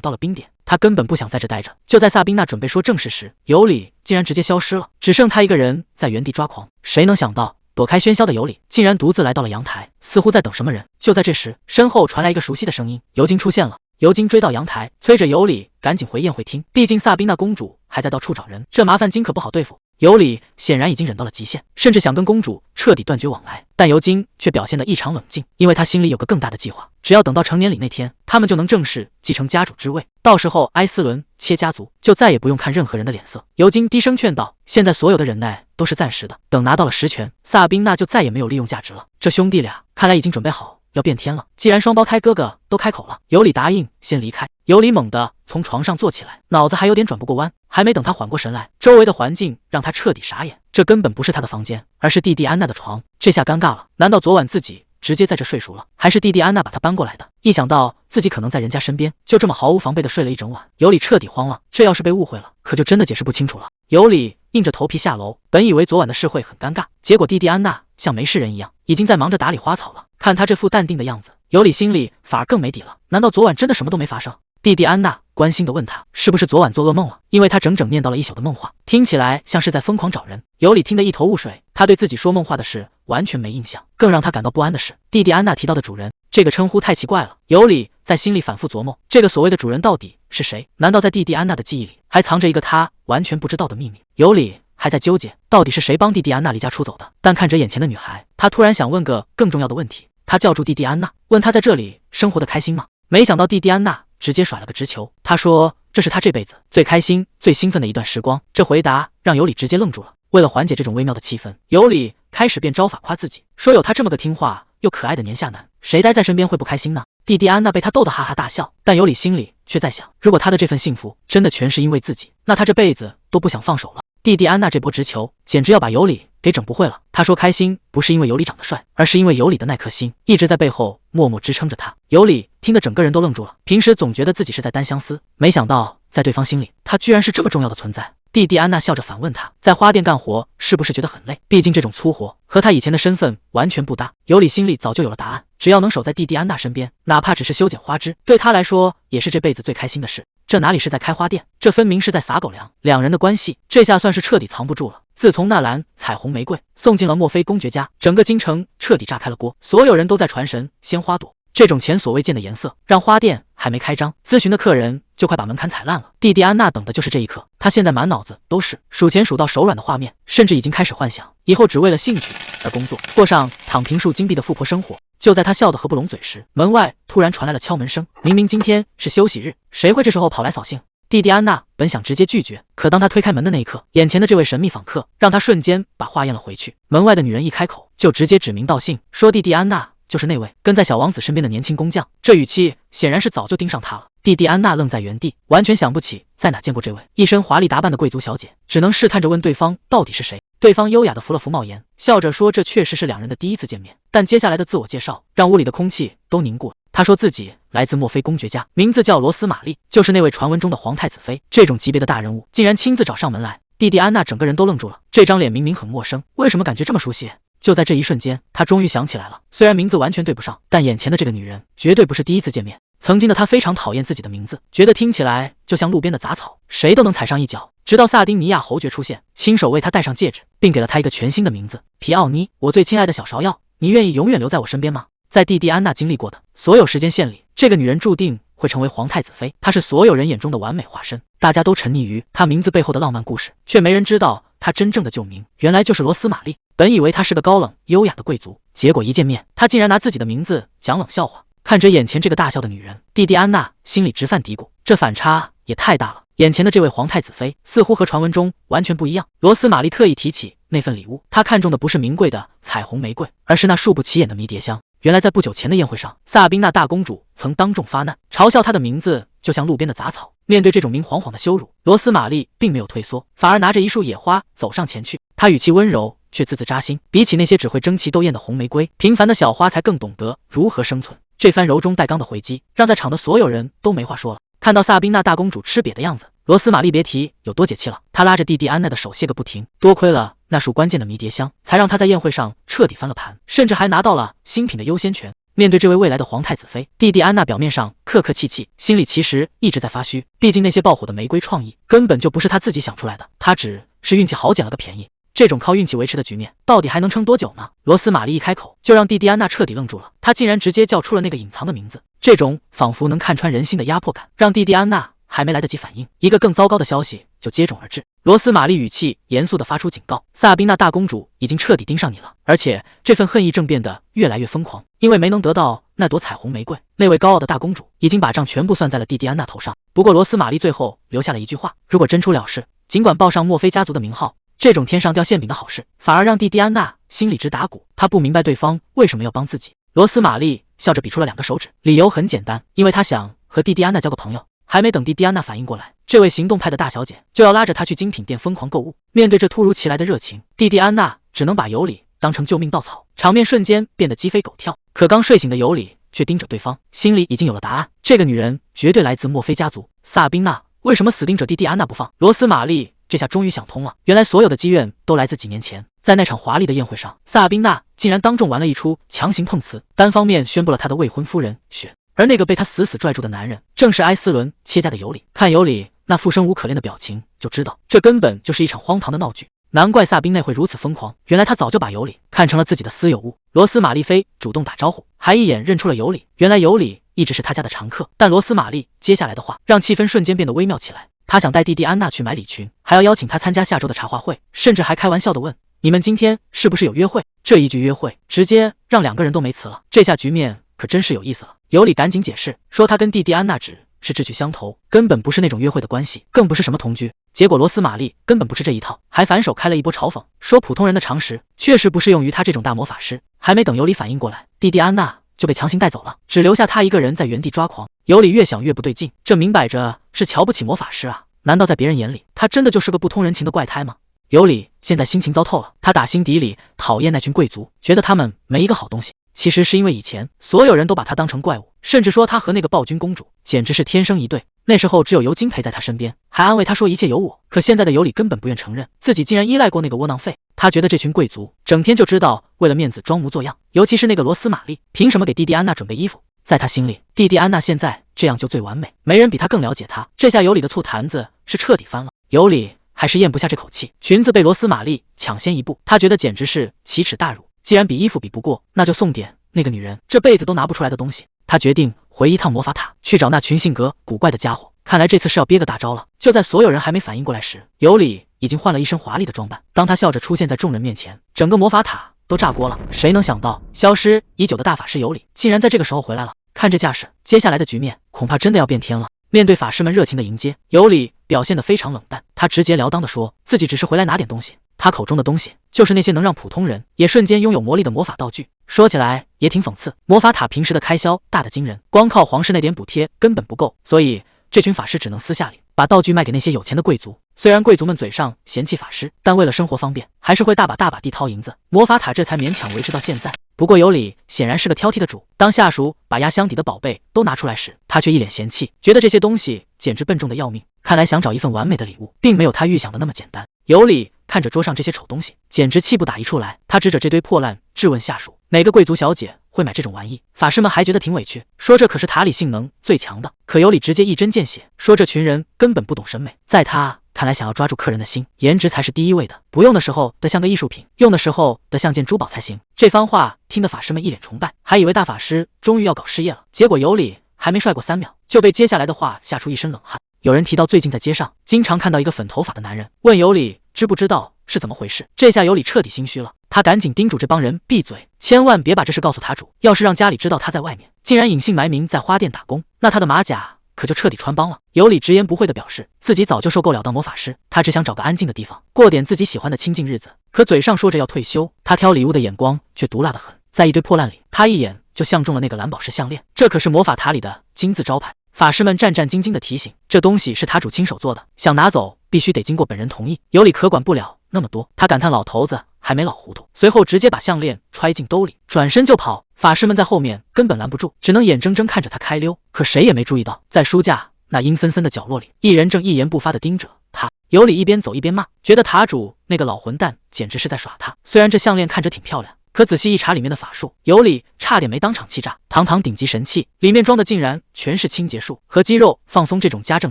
到了冰点。他根本不想在这待着。就在萨宾娜准备说正事时，尤里竟然直接消失了，只剩他一个人在原地抓狂。谁能想到，躲开喧嚣的尤里竟然独自来到了阳台，似乎在等什么人。就在这时，身后传来一个熟悉的声音，尤金出现了。尤金追到阳台，催着尤里赶紧回宴会厅，毕竟萨宾娜公主还在到处找人，这麻烦金可不好对付。尤里显然已经忍到了极限，甚至想跟公主彻底断绝往来，但尤金却表现得异常冷静，因为他心里有个更大的计划，只要等到成年礼那天，他们就能正式继承家主之位，到时候埃斯伦切家族就再也不用看任何人的脸色。尤金低声劝道，现在所有的忍耐都是暂时的，等拿到了实权，萨宾娜就再也没有利用价值了。这兄弟俩看来已经准备好要变天了。既然双胞胎哥哥都开口了，尤里答应先离开。尤里猛地从床上坐起来，脑子还有点转不过弯，还没等他缓过神来，周围的环境让他彻底傻眼。这根本不是他的房间，而是蒂蒂安娜的床。这下尴尬了，难道昨晚自己直接在这睡熟了，还是蒂蒂安娜把他搬过来的？一想到自己可能在人家身边，就这么毫无防备的睡了一整晚，尤里彻底慌了。这要是被误会了，可就真的解释不清楚了。尤里硬着头皮下楼，本以为昨晚的事会很尴尬，结果蒂蒂安娜像没事人一样，已经在忙着打理花草了。看他这副淡定的样子，尤里心里反而更没底了。难道昨晚真的什么都没发生？蒂蒂安娜关心地问他，是不是昨晚做噩梦了？因为他整整念叨了一宿的梦话，听起来像是在疯狂找人。尤里听得一头雾水，他对自己说梦话的事完全没印象。更让他感到不安的是，蒂蒂安娜提到的主人这个称呼太奇怪了。尤里在心里反复琢磨，这个所谓的主人到底是谁？难道在蒂蒂安娜的记忆里还藏着一个他完全不知道的秘密？尤里还在纠结到底是谁帮蒂蒂安娜离家出走的，但看着眼前的女孩，他突然想问个更重要的问题。他叫住蒂蒂安娜，问她在这里生活的开心吗？没想到蒂蒂安娜直接甩了个直球，她说这是她这辈子最开心最兴奋的一段时光。这回答让尤里直接愣住了。为了缓解这种微妙的气氛，尤里开始变招法夸自己，说有他这么个听话又可爱的年下男，谁待在身边会不开心呢？蒂蒂安娜被他逗得哈哈大笑，但尤里心里却在想，如果他的这份幸福真的全是因为自己，那他这辈子都不想放手了。蒂蒂安娜这波直球简直要把尤里给整不会了。他说开心不是因为尤里长得帅，而是因为尤里的那颗心一直在背后默默支撑着他。尤里听得整个人都愣住了，平时总觉得自己是在单相思，没想到在对方心里，他居然是这么重要的存在。蒂蒂安娜笑着反问他，在花店干活是不是觉得很累？毕竟这种粗活和他以前的身份完全不搭。尤里心里早就有了答案，只要能守在蒂蒂安娜身边，哪怕只是修剪花枝，对他来说也是这辈子最开心的事。这哪里是在开花店，这分明是在撒狗粮。两人的关系这下算是彻底藏不住了。自从那篮彩虹玫瑰送进了墨菲公爵家，整个京城彻底炸开了锅，所有人都在传神鲜花朵。这种前所未见的颜色，让花店还没开张，咨询的客人就快把门槛踩烂了。蒂蒂安娜等的就是这一刻，她现在满脑子都是数钱数到手软的画面，甚至已经开始幻想以后只为了兴趣而工作，过上躺平数金币的富婆生活。就在他笑得合不拢嘴时，门外突然传来了敲门声。明明今天是休息日，谁会这时候跑来扫兴？蒂蒂安娜本想直接拒绝，可当她推开门的那一刻，眼前的这位神秘访客让她瞬间把话咽了回去。门外的女人一开口就直接指名道姓，说蒂蒂安娜就是那位跟在小王子身边的年轻工匠，这语气显然是早就盯上他了。蒂蒂安娜愣在原地，完全想不起在哪见过这位一身华丽打扮的贵族小姐，只能试探着问对方到底是谁。对方优雅地扶了扶帽檐，笑着说这确实是两人的第一次见面。但接下来的自我介绍让屋里的空气都凝固了。他说自己来自墨菲公爵家，名字叫罗斯玛丽，就是那位传闻中的皇太子妃。这种级别的大人物竟然亲自找上门来，蒂蒂安娜整个人都愣住了。这张脸明明很陌生，为什么感觉这么熟悉？就在这一瞬间，她终于想起来了，虽然名字完全对不上，但眼前的这个女人绝对不是第一次见面。曾经的她非常讨厌自己的名字，觉得听起来就像路边的杂草，谁都能踩上一脚。直到萨丁尼亚侯爵出现，亲手为她戴上戒指，并给了她一个全新的名字皮奥妮。我最亲爱的小芍药，你愿意永远留在我身边吗？在蒂蒂安娜经历过的所有时间线里，这个女人注定会成为皇太子妃。她是所有人眼中的完美化身，大家都沉溺于她名字背后的浪漫故事，却没人知道她真正的旧名原来就是罗斯玛丽。本以为她是个高冷优雅的贵族，结果一见面，她竟然拿自己的名字讲冷笑话。看着眼前这个大笑的女人，蒂蒂安娜心里直犯嘀咕，这反差也太大了。眼前的这位皇太子妃似乎和传闻中完全不一样。罗斯玛丽特意提起那份礼物，她看中的不是名贵的彩虹玫瑰，而是那数不起眼的迷迭香。原来在不久前的宴会上，萨宾娜大公主曾当众发难，嘲笑她的名字就像路边的杂草。面对这种明晃晃的羞辱，罗斯玛丽并没有退缩，反而拿着一束野花走上前去。她语气温柔，却字字扎心。比起那些只会争奇斗艳的红玫瑰，平凡的小花才更懂得如何生存。这番柔中带刚的回击，让在场的所有人都没话说了。看到萨宾娜大公主吃瘪的样子，罗斯玛丽别提有多解气了。她拉着蒂蒂安娜的手谢个不停，多亏了那束关键的迷迭香，才让她在宴会上彻底翻了盘，甚至还拿到了新品的优先权。面对这位未来的皇太子妃，蒂蒂安娜表面上客客气气，心里其实一直在发虚。毕竟那些爆火的玫瑰创意根本就不是她自己想出来的，她只是运气好捡了个便宜。这种靠运气维持的局面，到底还能撑多久呢？罗斯玛丽一开口，就让蒂蒂安娜彻底愣住了。她竟然直接叫出了那个隐藏的名字，这种仿佛能看穿人心的压迫感，让蒂蒂安娜还没来得及反应，一个更糟糕的消息就接踵而至。罗斯玛丽语气严肃地发出警告：萨宾娜大公主已经彻底盯上你了，而且这份恨意正变得越来越疯狂。因为没能得到那朵彩虹玫瑰，那位高傲的大公主已经把账全部算在了蒂蒂安娜头上。不过罗斯玛丽最后留下了一句话：如果真出了事，尽管报上墨菲家族的名号。这种天上掉馅饼的好事，反而让蒂蒂安娜心里直打鼓。她不明白对方为什么要帮自己。罗斯玛丽笑着比出了2个手指，理由很简单，因为她想和蒂蒂安娜交个朋友。还没等蒂蒂安娜反应过来，这位行动派的大小姐就要拉着她去精品店疯狂购物。面对这突如其来的热情，蒂蒂安娜只能把尤里当成救命稻草，场面瞬间变得鸡飞狗跳。可刚睡醒的尤里却盯着对方，心里已经有了答案。这个女人绝对来自墨菲家族。萨宾娜为什么死盯着蒂蒂安娜不放？罗斯玛丽这下终于想通了，原来所有的积怨都来自几年前，在那场华丽的宴会上，萨宾娜竟然当众玩了一出强行碰瓷，单方面宣布了她的未婚夫人雪。而那个被他死死拽住的男人，正是埃斯伦切家的尤里。看尤里那副生无可恋的表情，就知道这根本就是一场荒唐的闹剧。难怪萨宾内会如此疯狂，原来他早就把尤里看成了自己的私有物。罗斯玛丽菲主动打招呼，还一眼认出了尤里，原来尤里一直是他家的常客。但罗斯玛丽接下来的话，让气氛瞬间变得微妙起来。他想带蒂蒂安娜去买礼裙，还要邀请她参加下周的茶话会，甚至还开玩笑的问：“你们今天是不是有约会？”这一句约会，直接让2个人都没词了。这下局面可真是有意思了。尤里赶紧解释说，他跟蒂蒂安娜只是志趣相投，根本不是那种约会的关系，更不是什么同居。结果罗斯玛丽根本不吃这一套，还反手开了一波嘲讽，说普通人的常识确实不适用于他这种大魔法师。还没等尤里反应过来，蒂蒂安娜就被强行带走了，只留下他一个人在原地抓狂。尤里越想越不对劲，这明摆着是瞧不起魔法师啊！难道在别人眼里，他真的就是个不通人情的怪胎吗？尤里现在心情糟透了，他打心底里讨厌那群贵族，觉得他们没一个好东西。其实是因为以前所有人都把他当成怪物，甚至说他和那个暴君公主简直是天生一对。那时候只有尤金陪在他身边，还安慰他说一切有我。可现在的尤里根本不愿承认自己竟然依赖过那个窝囊废。他觉得这群贵族整天就知道为了面子装模作样，尤其是那个罗斯玛丽，凭什么给蒂蒂安娜准备衣服？在他心里，蒂蒂安娜现在这样就最完美，没人比他更了解他。这下尤里的醋坛子是彻底翻了。尤里还是咽不下这口气，裙子被罗斯玛丽抢先一步，他觉得简直是奇耻大辱。既然比衣服比不过，那就送点那个女人这辈子都拿不出来的东西。他决定回一趟魔法塔，去找那群性格古怪的家伙。看来这次是要憋个大招了。就在所有人还没反应过来时，尤里已经换了一身华丽的装扮。当他笑着出现在众人面前，整个魔法塔都炸锅了。谁能想到，消失已久的大法师尤里竟然在这个时候回来了？看这架势，接下来的局面恐怕真的要变天了。面对法师们热情的迎接，尤里表现得非常冷淡，他直截了当地说自己只是回来拿点东西。他口中的东西，就是那些能让普通人也瞬间拥有魔力的魔法道具。说起来也挺讽刺，魔法塔平时的开销大得惊人，光靠皇室那点补贴根本不够，所以这群法师只能私下里把道具卖给那些有钱的贵族。虽然贵族们嘴上嫌弃法师，但为了生活方便，还是会大把地掏银子，魔法塔这才勉强维持到现在。不过尤里显然是个挑剔的主，当下属把压箱底的宝贝都拿出来时，他却一脸嫌弃，觉得这些东西简直笨重的要命。看来想找一份完美的礼物，并没有他预想的那么简单。尤里看着桌上这些丑东西，简直气不打一处来。他指着这堆破烂质问下属：“哪个贵族小姐会买这种玩意？”法师们还觉得挺委屈，说这可是塔里性能最强的。可尤里直接一针见血，说这群人根本不懂审美，在他看来，想要抓住客人的心，颜值才是第一位的。不用的时候得像个艺术品，用的时候得像件珠宝才行。这番话听得法师们一脸崇拜，还以为大法师终于要搞事业了。结果尤里还没帅过3秒，就被接下来的话吓出一身冷汗。有人提到最近在街上经常看到一个粉头发的男人，问尤里知不知道是怎么回事。这下尤里彻底心虚了，他赶紧叮嘱这帮人闭嘴，千万别把这事告诉塔主。要是让家里知道他在外面竟然隐姓埋名在花店打工，那他的马甲可就彻底穿帮了。尤里直言不讳地表示，自己早就受够了当魔法师，他只想找个安静的地方，过点自己喜欢的清静日子。可嘴上说着要退休，他挑礼物的眼光却毒辣得很。在一堆破烂里，他一眼就相中了那个蓝宝石项链，这可是魔法塔里的金字招牌。法师们战战兢兢地提醒，这东西是塔主亲手做的，想拿走必须得经过本人同意。尤里可管不了那么多，他感叹老头子还没老糊涂，随后直接把项链揣进兜里，转身就跑。法师们在后面根本拦不住，只能眼睁睁看着他开溜。可谁也没注意到，在书架那阴森森的角落里，一人正一言不发地盯着他。尤里一边走一边骂，觉得塔主那个老混蛋简直是在耍他。虽然这项链看着挺漂亮，可仔细一查里面的法术，尤里差点没当场气炸。堂堂顶级神器，里面装的竟然全是清洁术和肌肉放松这种家政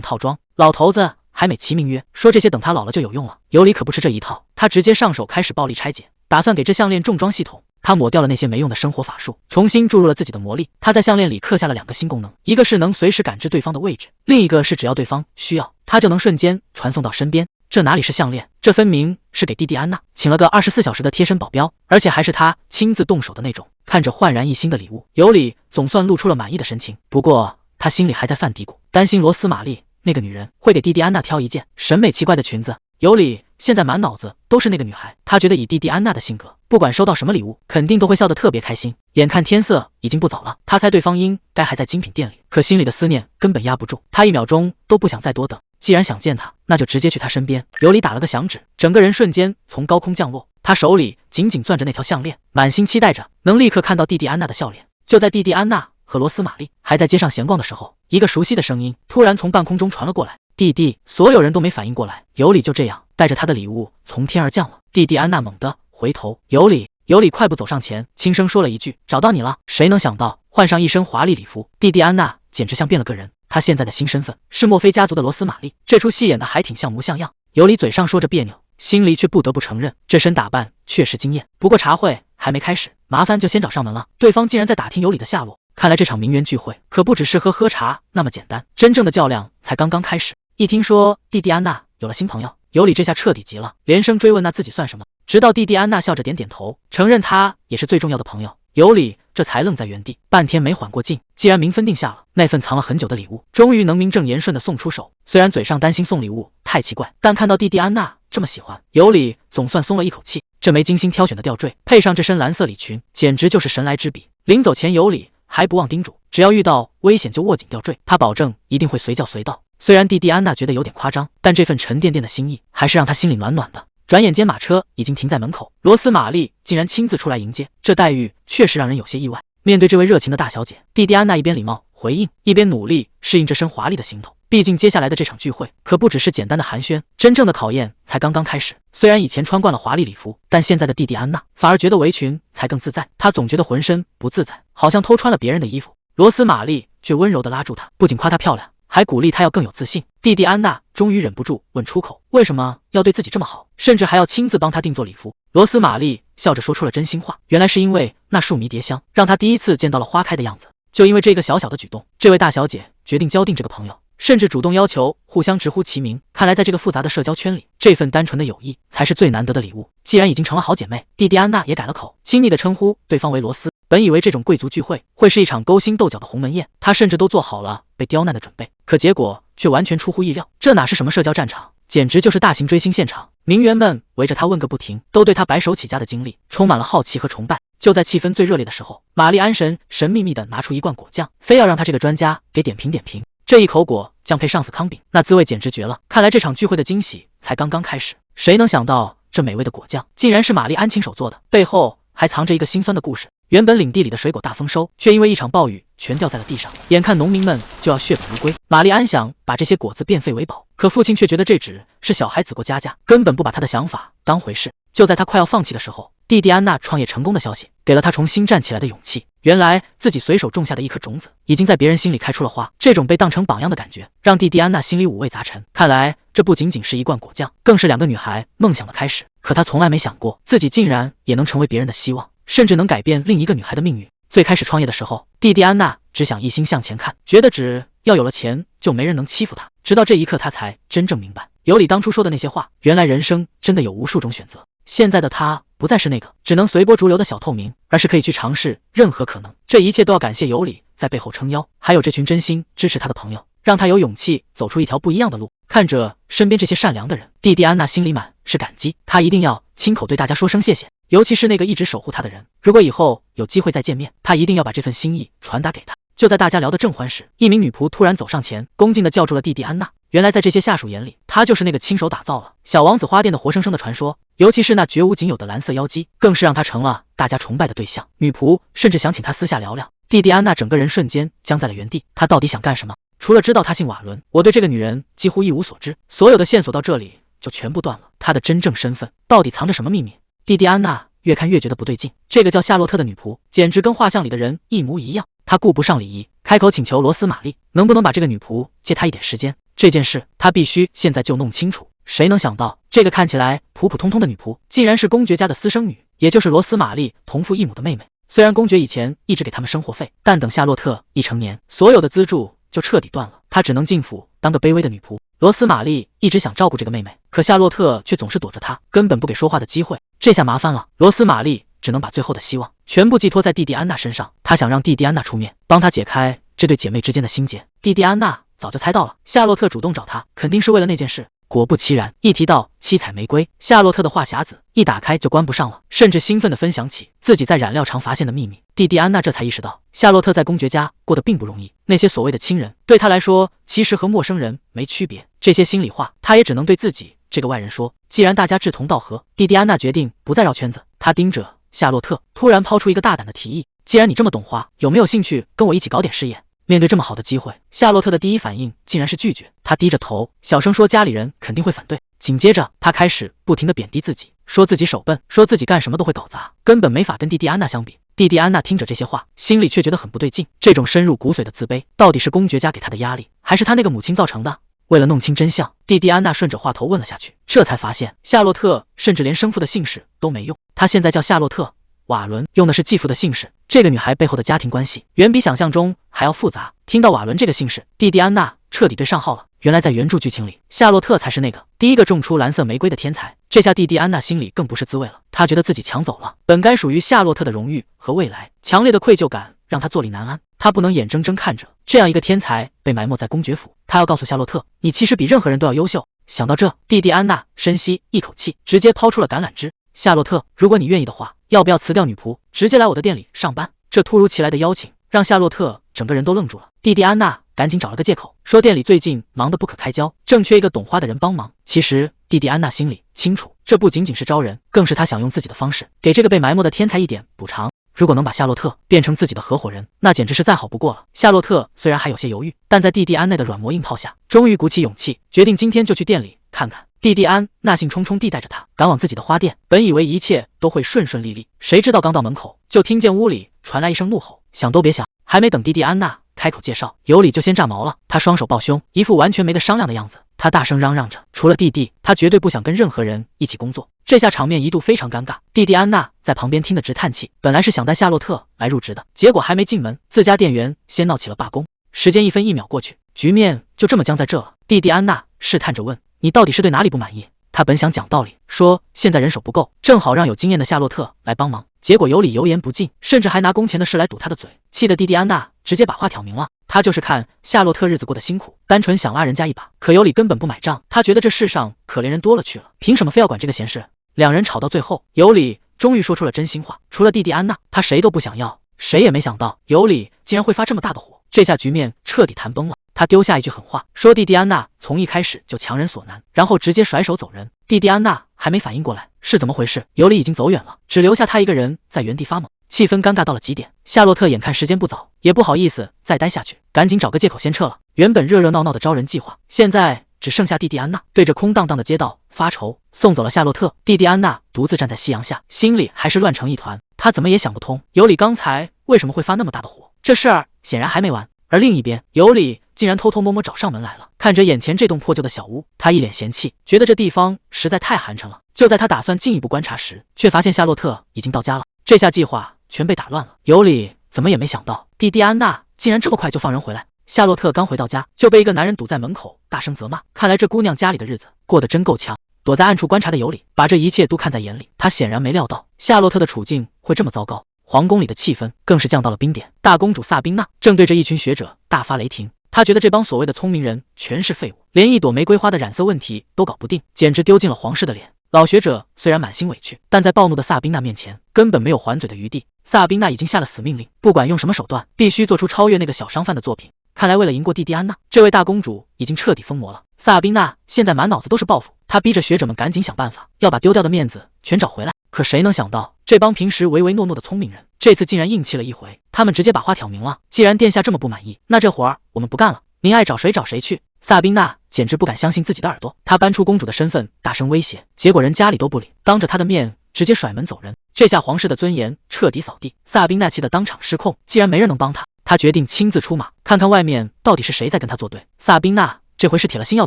套装。老头子还美其名曰说这些等他老了就有用了。尤里可不吃这一套，他直接上手开始暴力拆解，打算给这项链重装系统。他抹掉了那些没用的生活法术，重新注入了自己的魔力。他在项链里刻下了2个新功能，一个是能随时感知对方的位置，另一个是只要对方需要，他就能瞬间传送到身边。这哪里是项链，这分明是给弟弟安娜请了个24小时的贴身保镖，而且还是他亲自动手的那种。看着焕然一新的礼物，尤里总算露出了满意的神情。不过他心里还在犯嘀咕，担心罗斯玛丽那个女人会给弟弟安娜挑一件审美奇怪的裙子。尤里现在满脑子都是那个女孩，他觉得以弟弟安娜的性格，不管收到什么礼物，肯定都会笑得特别开心。眼看天色已经不早了，他猜对方应该还在精品店里，可心里的思念根本压不住，他1秒钟都不想再多等。既然想见他，那就直接去他身边。尤里打了个响指，整个人瞬间从高空降落，他手里紧紧攥着那条项链，满心期待着能立刻看到弟弟安娜的笑脸。就在弟弟安娜和罗斯玛丽还在街上闲逛的时候，一个熟悉的声音突然从半空中传了过来：“弟弟！”所有人都没反应过来，尤里就这样带着他的礼物从天而降了。弟弟安娜猛地回头，尤里快步走上前，轻声说了一句：“找到你了。”谁能想到，换上一身华丽礼服，弟弟安娜简直像变了个人。她现在的新身份是墨菲家族的罗斯玛丽，这出戏演的还挺像模像样。尤里嘴上说着别扭，心里却不得不承认，这身打扮确实惊艳。不过茶会还没开始，麻烦就先找上门了。对方竟然在打听尤里的下落，看来这场名媛聚会可不只是喝茶那么简单，真正的较量才刚刚开始。一听说弟弟安娜有了新朋友，尤里这下彻底急了，连声追问那自己算什么。直到弟弟安娜笑着点点头，承认他也是最重要的朋友，尤里这才愣在原地，半天没缓过劲。既然名分定下了，那份藏了很久的礼物终于能名正言顺地送出手。虽然嘴上担心送礼物太奇怪，但看到弟弟安娜这么喜欢，尤里总算松了一口气。这枚精心挑选的吊坠，配上这身蓝色礼裙，简直就是神来之笔。临走前，尤里还不忘叮嘱，只要遇到危险就握紧吊坠，他保证一定会随叫随到。虽然弟弟安娜觉得有点夸张，但这份沉甸甸的心意还是让他心里暖暖的。转眼间马车已经停在门口，罗斯玛丽竟然亲自出来迎接，这待遇确实让人有些意外。面对这位热情的大小姐，弟弟安娜一边礼貌回应，一边努力适应这身华丽的行头。毕竟接下来的这场聚会可不只是简单的寒暄，真正的考验才刚刚开始。虽然以前穿惯了华丽礼服，但现在的弟弟安娜反而觉得围裙才更自在，她总觉得浑身不自在，好像偷穿了别人的衣服。罗斯玛丽却温柔地拉住她，不仅夸她漂亮，还鼓励她要更有自信。弟弟安娜终于忍不住问出口，为什么要对自己这么好，甚至还要亲自帮她定做礼服。罗斯玛丽笑着说出了真心话，原来是因为那束迷迭香让她第一次见到了花开的样子。就因为这个小小的举动，这位大小姐决定交定这个朋友，甚至主动要求互相直呼其名。看来在这个复杂的社交圈里，这份单纯的友谊才是最难得的礼物。既然已经成了好姐妹，蒂蒂安娜也改了口，亲昵地称呼对方为罗斯。本以为这种贵族聚会会是一场勾心斗角的鸿门宴，她甚至都做好了被刁难的准备，可结果却完全出乎意料。这哪是什么社交战场，简直就是大型追星现场。名媛们围着她问个不停，都对她白手起家的经历充满了好奇和崇拜。就在气氛最热烈的时候，玛丽安神秘地拿出一罐果酱，非要让她这个专家给点评点评。这一口果酱配上司康饼，那滋味简直绝了。看来这场聚会的惊喜才刚刚开始。谁能想到这美味的果酱竟然是玛丽安亲手做的，背后还藏着一个心酸的故事。原本领地里的水果大丰收，却因为一场暴雨全掉在了地上，眼看农民们就要血本无归。玛丽安想把这些果子变废为宝，可父亲却觉得这只是小孩子过家家，根本不把他的想法当回事。就在他快要放弃的时候，蒂蒂安娜创业成功的消息给了他重新站起来的勇气。原来自己随手种下的一颗种子，已经在别人心里开出了花。这种被当成榜样的感觉，让蒂蒂安娜心里五味杂陈。看来这不仅仅是一罐果酱，更是两个女孩梦想的开始。可她从来没想过，自己竟然也能成为别人的希望，甚至能改变另一个女孩的命运。最开始创业的时候，蒂蒂安娜只想一心向前看，觉得只要有了钱，就没人能欺负她。直到这一刻，她才真正明白，尤里当初说的那些话，原来人生真的有无数种选择。现在的她不再是那个只能随波逐流的小透明，而是可以去尝试任何可能。这一切都要感谢尤里在背后撑腰，还有这群真心支持她的朋友，让她有勇气走出一条不一样的路。看着身边这些善良的人，蒂蒂安娜心里满是感激。她一定要亲口对大家说声谢谢，尤其是那个一直守护她的人。如果以后有机会再见面，她一定要把这份心意传达给他。就在大家聊得正欢时，一名女仆突然走上前，恭敬地叫住了蒂蒂安娜。原来在这些下属眼里，她就是那个亲手打造了小王子花店的活生生的传说，尤其是那绝无仅有的蓝色妖姬，更是让她成了大家崇拜的对象。女仆甚至想请她私下聊聊。蒂蒂安娜整个人瞬间僵在了原地，她到底想干什么？除了知道她姓瓦伦，我对这个女人几乎一无所知。所有的线索到这里就全部断了。她的真正身份到底藏着什么秘密？蒂蒂安娜越看越觉得不对劲，这个叫夏洛特的女仆简直跟画像里的人一模一样。她顾不上礼仪，开口请求罗斯玛丽能不能把这个女仆借她一点时间。这件事她必须现在就弄清楚。谁能想到，这个看起来普普通通的女仆，竟然是公爵家的私生女，也就是罗斯玛丽同父异母的妹妹。虽然公爵以前一直给他们生活费，但等夏洛特一成年，所有的资助就彻底断了，她只能进府当个卑微的女仆。罗斯玛丽一直想照顾这个妹妹，可夏洛特却总是躲着她，根本不给说话的机会。这下麻烦了，罗斯玛丽只能把最后的希望全部寄托在蒂蒂安娜身上。她想让蒂蒂安娜出面，帮她解开这对姐妹之间的心结。蒂蒂安娜早就猜到了，夏洛特主动找她，肯定是为了那件事。果不其然，一提到七彩玫瑰，夏洛特的话匣子一打开就关不上了，甚至兴奋地分享起自己在染料厂发现的秘密。蒂蒂安娜这才意识到，夏洛特在公爵家过得并不容易，那些所谓的亲人对她来说其实和陌生人没区别。这些心里话，她也只能对自己这个外人说。既然大家志同道合，蒂蒂安娜决定不再绕圈子。她盯着夏洛特，突然抛出一个大胆的提议：既然你这么懂花，有没有兴趣跟我一起搞点事业？面对这么好的机会，夏洛特的第一反应竟然是拒绝。他低着头，小声说家里人肯定会反对。紧接着，他开始不停地贬低自己，说自己手笨，说自己干什么都会搞砸，根本没法跟蒂蒂安娜相比。蒂蒂安娜听着这些话，心里却觉得很不对劲。这种深入骨髓的自卑，到底是公爵家给她的压力，还是她那个母亲造成的？为了弄清真相，蒂蒂安娜顺着话头问了下去，这才发现夏洛特甚至连生父的姓氏都没用，他现在叫夏洛特。瓦伦用的是继父的姓氏，这个女孩背后的家庭关系远比想象中还要复杂。听到瓦伦这个姓氏，蒂蒂安娜彻底对上号了。原来在原著剧情里，夏洛特才是那个第一个种出蓝色玫瑰的天才。这下蒂蒂安娜心里更不是滋味了，她觉得自己抢走了本该属于夏洛特的荣誉和未来，强烈的愧疚感让她坐立难安。她不能眼睁睁看着这样一个天才被埋没在公爵府，她要告诉夏洛特，你其实比任何人都要优秀。想到这，蒂蒂安娜深吸一口气，直接抛出了橄榄枝。夏洛特，如果你愿意的话，要不要辞掉女仆，直接来我的店里上班？这突如其来的邀请让夏洛特整个人都愣住了。蒂蒂安娜赶紧找了个借口，说店里最近忙得不可开交，正缺一个懂花的人帮忙。其实蒂蒂安娜心里清楚，这不仅仅是招人，更是她想用自己的方式给这个被埋没的天才一点补偿。如果能把夏洛特变成自己的合伙人，那简直是再好不过了。夏洛特虽然还有些犹豫，但在蒂蒂安娜的软磨硬泡下，终于鼓起勇气，决定今天就去店里看看。蒂蒂安娜兴冲冲地带着他赶往自己的花店，本以为一切都会顺顺利利，谁知道刚到门口，就听见屋里传来一声怒吼，想都别想。还没等蒂蒂安娜开口介绍，尤里就先炸毛了。他双手抱胸，一副完全没得商量的样子。他大声嚷嚷着，除了弟弟，他绝对不想跟任何人一起工作。这下场面一度非常尴尬。蒂蒂安娜在旁边听得直叹气，本来是想带夏洛特来入职的，结果还没进门，自家店员先闹起了罢工。时间一分一秒过去，局面就这么僵在这了。蒂蒂安娜试探着问，你到底是对哪里不满意？他本想讲道理，说现在人手不够，正好让有经验的夏洛特来帮忙，结果尤里油盐不进，甚至还拿工钱的事来堵他的嘴，气得蒂蒂安娜直接把话挑明了，他就是看夏洛特日子过得辛苦，单纯想拉人家一把。可尤里根本不买账，他觉得这世上可怜人多了去了，凭什么非要管这个闲事？两人吵到最后，尤里终于说出了真心话，除了蒂蒂安娜，他谁都不想要。谁也没想到尤里竟然会发这么大的火，这下局面彻底谈崩了。他丢下一句狠话，说蒂蒂安娜从一开始就强人所难，然后直接甩手走人。蒂蒂安娜还没反应过来是怎么回事，尤里已经走远了，只留下他一个人在原地发懵，气氛尴尬到了极点。夏洛特眼看时间不早，也不好意思再待下去，赶紧找个借口先撤了。原本热热闹闹的招人计划，现在只剩下蒂蒂安娜对着空荡荡的街道发愁。送走了夏洛特，蒂蒂安娜独自站在夕阳下，心里还是乱成一团。她怎么也想不通尤里刚才为什么会发那么大的火，这事儿显然还没完。而另一边，尤里竟然偷偷摸摸找上门来了，看着眼前这栋破旧的小屋，他一脸嫌弃，觉得这地方实在太寒碜了。就在他打算进一步观察时，却发现夏洛特已经到家了，这下计划全被打乱了。尤里怎么也没想到蒂蒂安娜竟然这么快就放人回来。夏洛特刚回到家，就被一个男人堵在门口大声责骂，看来这姑娘家里的日子过得真够呛。躲在暗处观察的尤里把这一切都看在眼里，他显然没料到夏洛特的处境会这么糟糕。皇宫里的气氛更是降到了冰点，大公主萨宾娜正对着一群学者大发雷霆，她觉得这帮所谓的聪明人全是废物，连一朵玫瑰花的染色问题都搞不定，简直丢尽了皇室的脸。老学者虽然满心委屈，但在暴怒的萨宾娜面前根本没有还嘴的余地。萨宾娜已经下了死命令，不管用什么手段，必须做出超越那个小商贩的作品。看来为了赢过蒂蒂安娜，这位大公主已经彻底疯魔了。萨宾娜现在满脑子都是报复，她逼着学者们赶紧想办法，要把丢掉的面子全找回来。可谁能想到，这帮平时唯唯诺诺的聪明人，这次竟然硬气了一回。他们直接把话挑明了，既然殿下这么不满意，那这活儿我们不干了，您爱找谁找谁去。萨宾娜简直不敢相信自己的耳朵，她搬出公主的身份，大声威胁，结果人家里都不理，当着她的面直接甩门走人。这下皇室的尊严彻底扫地，萨宾娜气得当场失控。既然没人能帮她，她决定亲自出马，看看外面到底是谁在跟她作对。萨宾娜这回是铁了心要